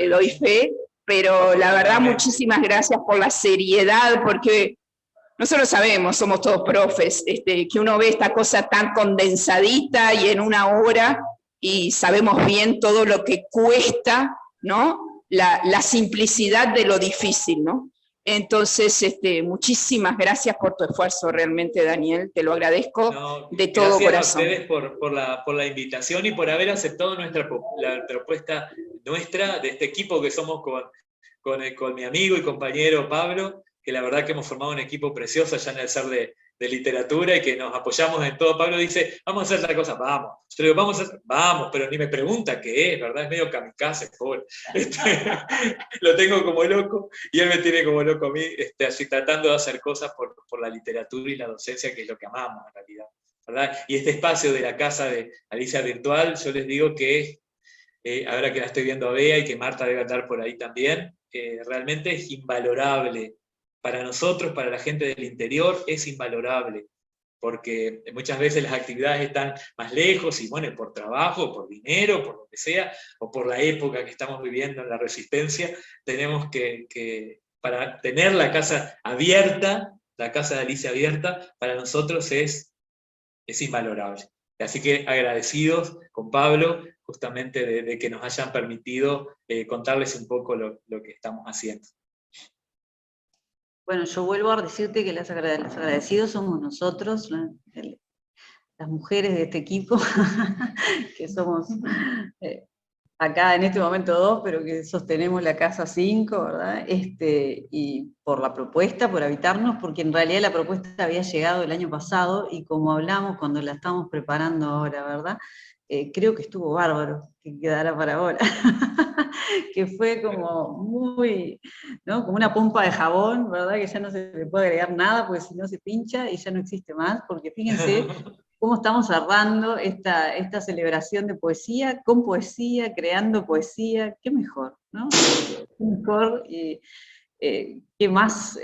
doy fe, pero la verdad muchísimas gracias por la seriedad, porque nosotros sabemos, somos todos profes, que uno ve esta cosa tan condensadita y en 1 hora, y sabemos bien todo lo que cuesta, ¿no? La simplicidad de lo difícil, ¿no? Entonces, muchísimas gracias por tu esfuerzo realmente, Daniel, te lo agradezco de todo corazón. Gracias a ustedes por la invitación y por haber aceptado la propuesta nuestra, de este equipo que somos con mi amigo y compañero Pablo, que la verdad que hemos formado un equipo precioso allá en el SER de literatura y que nos apoyamos en todo. Pablo dice, vamos a hacer tal cosa, vamos. Yo le digo, vamos, pero ni me pregunta qué es, ¿verdad? Es medio kamikaze, pobre. Lo tengo como loco y él me tiene como loco a mí, así tratando de hacer cosas por la literatura y la docencia, que es lo que amamos en realidad, ¿verdad? Y este espacio de la casa de Alicia Virtual, yo les digo que ahora que la estoy viendo a Bea y que Marta debe andar por ahí también, realmente es invalorable. Para nosotros, para la gente del interior, es invalorable, porque muchas veces las actividades están más lejos, y bueno, por trabajo, por dinero, por lo que sea, o por la época que estamos viviendo en la Resistencia, tenemos para tener la casa abierta, la casa de Alicia abierta, para nosotros es invalorable. Así que agradecidos con Pablo, justamente de que nos hayan permitido contarles un poco lo que estamos haciendo. Bueno, yo vuelvo a decirte que los agradecidos somos nosotros, las mujeres de este equipo, que somos acá en este momento 2, pero que sostenemos la casa 5, ¿verdad? Y por la propuesta, por habitarnos, porque en realidad la propuesta había llegado el año pasado, y como hablamos cuando la estamos preparando ahora, ¿verdad? Creo que estuvo bárbaro, que quedará para ahora, que fue como muy, ¿no? Como una pompa de jabón, ¿verdad? Que ya no se le puede agregar nada, porque si no se pincha y ya no existe más, porque fíjense cómo estamos cerrando esta celebración de poesía, con poesía, creando poesía, qué mejor, ¿no? Qué mejor, qué más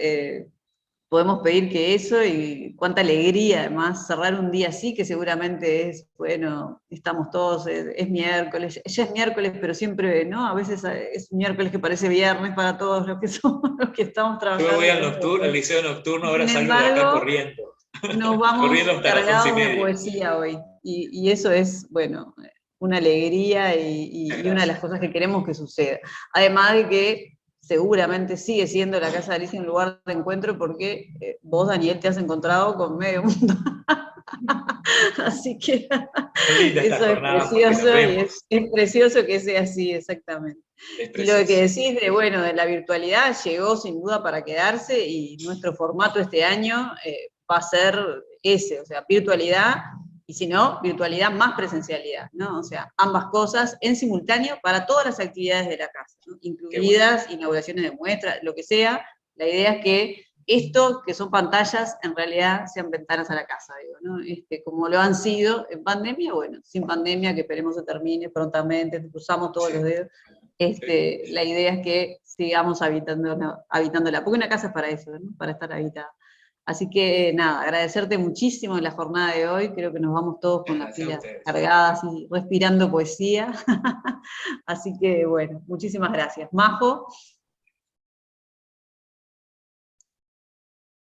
podemos pedir que eso, y cuánta alegría además cerrar un día así, que seguramente es, bueno, estamos todos, es miércoles, ya es miércoles, pero siempre, ¿no? A veces es miércoles que parece viernes para todos los que somos, los que estamos trabajando. Yo voy al liceo nocturno, ahora Sin salgo de acá embargo, corriendo. nos vamos Corriendo hasta las cargados de 11:30. poesía hoy, y eso es, bueno, una alegría y una de las cosas que queremos que suceda. Además de que seguramente sigue siendo la Casa de Alicia un lugar de encuentro, porque vos, Daniel, te has encontrado con medio mundo. Así que eso es precioso, y es precioso que sea así, exactamente. Y lo que decís de la virtualidad llegó sin duda para quedarse, y nuestro formato este año va a ser ese, o sea, virtualidad, y si no, virtualidad más presencialidad, ¿no? O sea, ambas cosas en simultáneo para todas las actividades de la casa, ¿no? Incluidas inauguraciones de muestras, lo que sea. La idea es que esto, que son pantallas, en realidad sean ventanas a la casa, digo, ¿no? Como lo han sido en pandemia, bueno, sin pandemia, que esperemos se termine prontamente, cruzamos todos los dedos. La idea es que sigamos habitándola, porque una casa es para eso, ¿no? Para estar habitada. Así que nada, agradecerte muchísimo en la jornada de hoy, creo que nos vamos todos con las pilas cargadas y respirando poesía. Así que bueno, muchísimas gracias. Majo.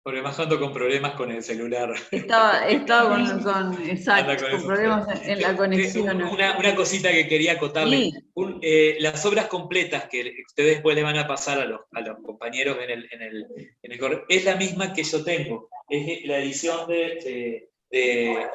Porque más ando con problemas con el celular. Estaba con problemas en la conexión. Una cosita que quería acotarle. Sí. Las obras completas que ustedes después le van a pasar a los compañeros en el correo, es la misma que yo tengo. Es la edición de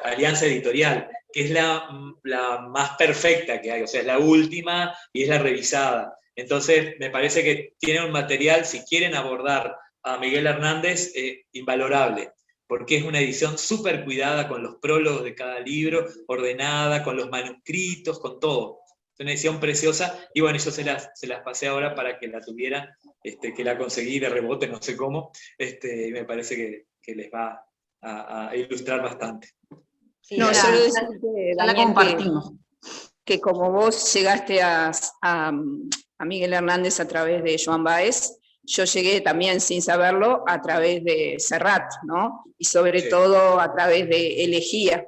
Alianza Editorial, que es la más perfecta que hay, o sea, es la última y es la revisada. Entonces, me parece que tiene un material, si quieren abordar a Miguel Hernández, invalorable, porque es una edición súper cuidada, con los prólogos de cada libro, ordenada, con los manuscritos, con todo. Es una edición preciosa, y bueno, yo se las pasé ahora para que la tuvieran, que la conseguí de rebote, no sé cómo, y me parece que les va a ilustrar bastante. Sí, no, solo decirte, la compartimos. Que como vos llegaste a Miguel Hernández a través de Joan Baez, yo llegué también sin saberlo a través de Serrat, ¿no? Y sobre todo a través de Elegía,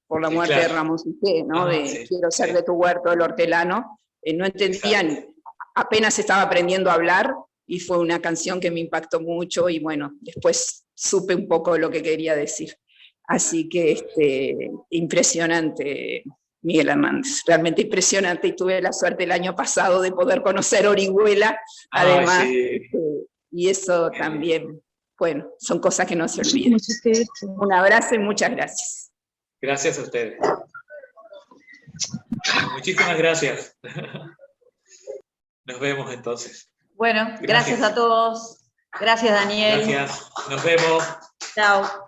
por la muerte de Ramón Sisé, ¿no? Quiero ser de tu huerto, el hortelano. No entendían, apenas estaba aprendiendo a hablar, y fue una canción que me impactó mucho, y bueno, después supe un poco lo que quería decir. Así que impresionante, Miguel Hernández, realmente impresionante, y tuve la suerte el año pasado de poder conocer Orihuela, además, y eso también, bueno, son cosas que no se olvidan. Un abrazo y muchas gracias. Gracias a ustedes. Muchísimas gracias. Nos vemos entonces. Bueno, gracias a todos. Gracias, Daniel. Gracias, nos vemos. Chao.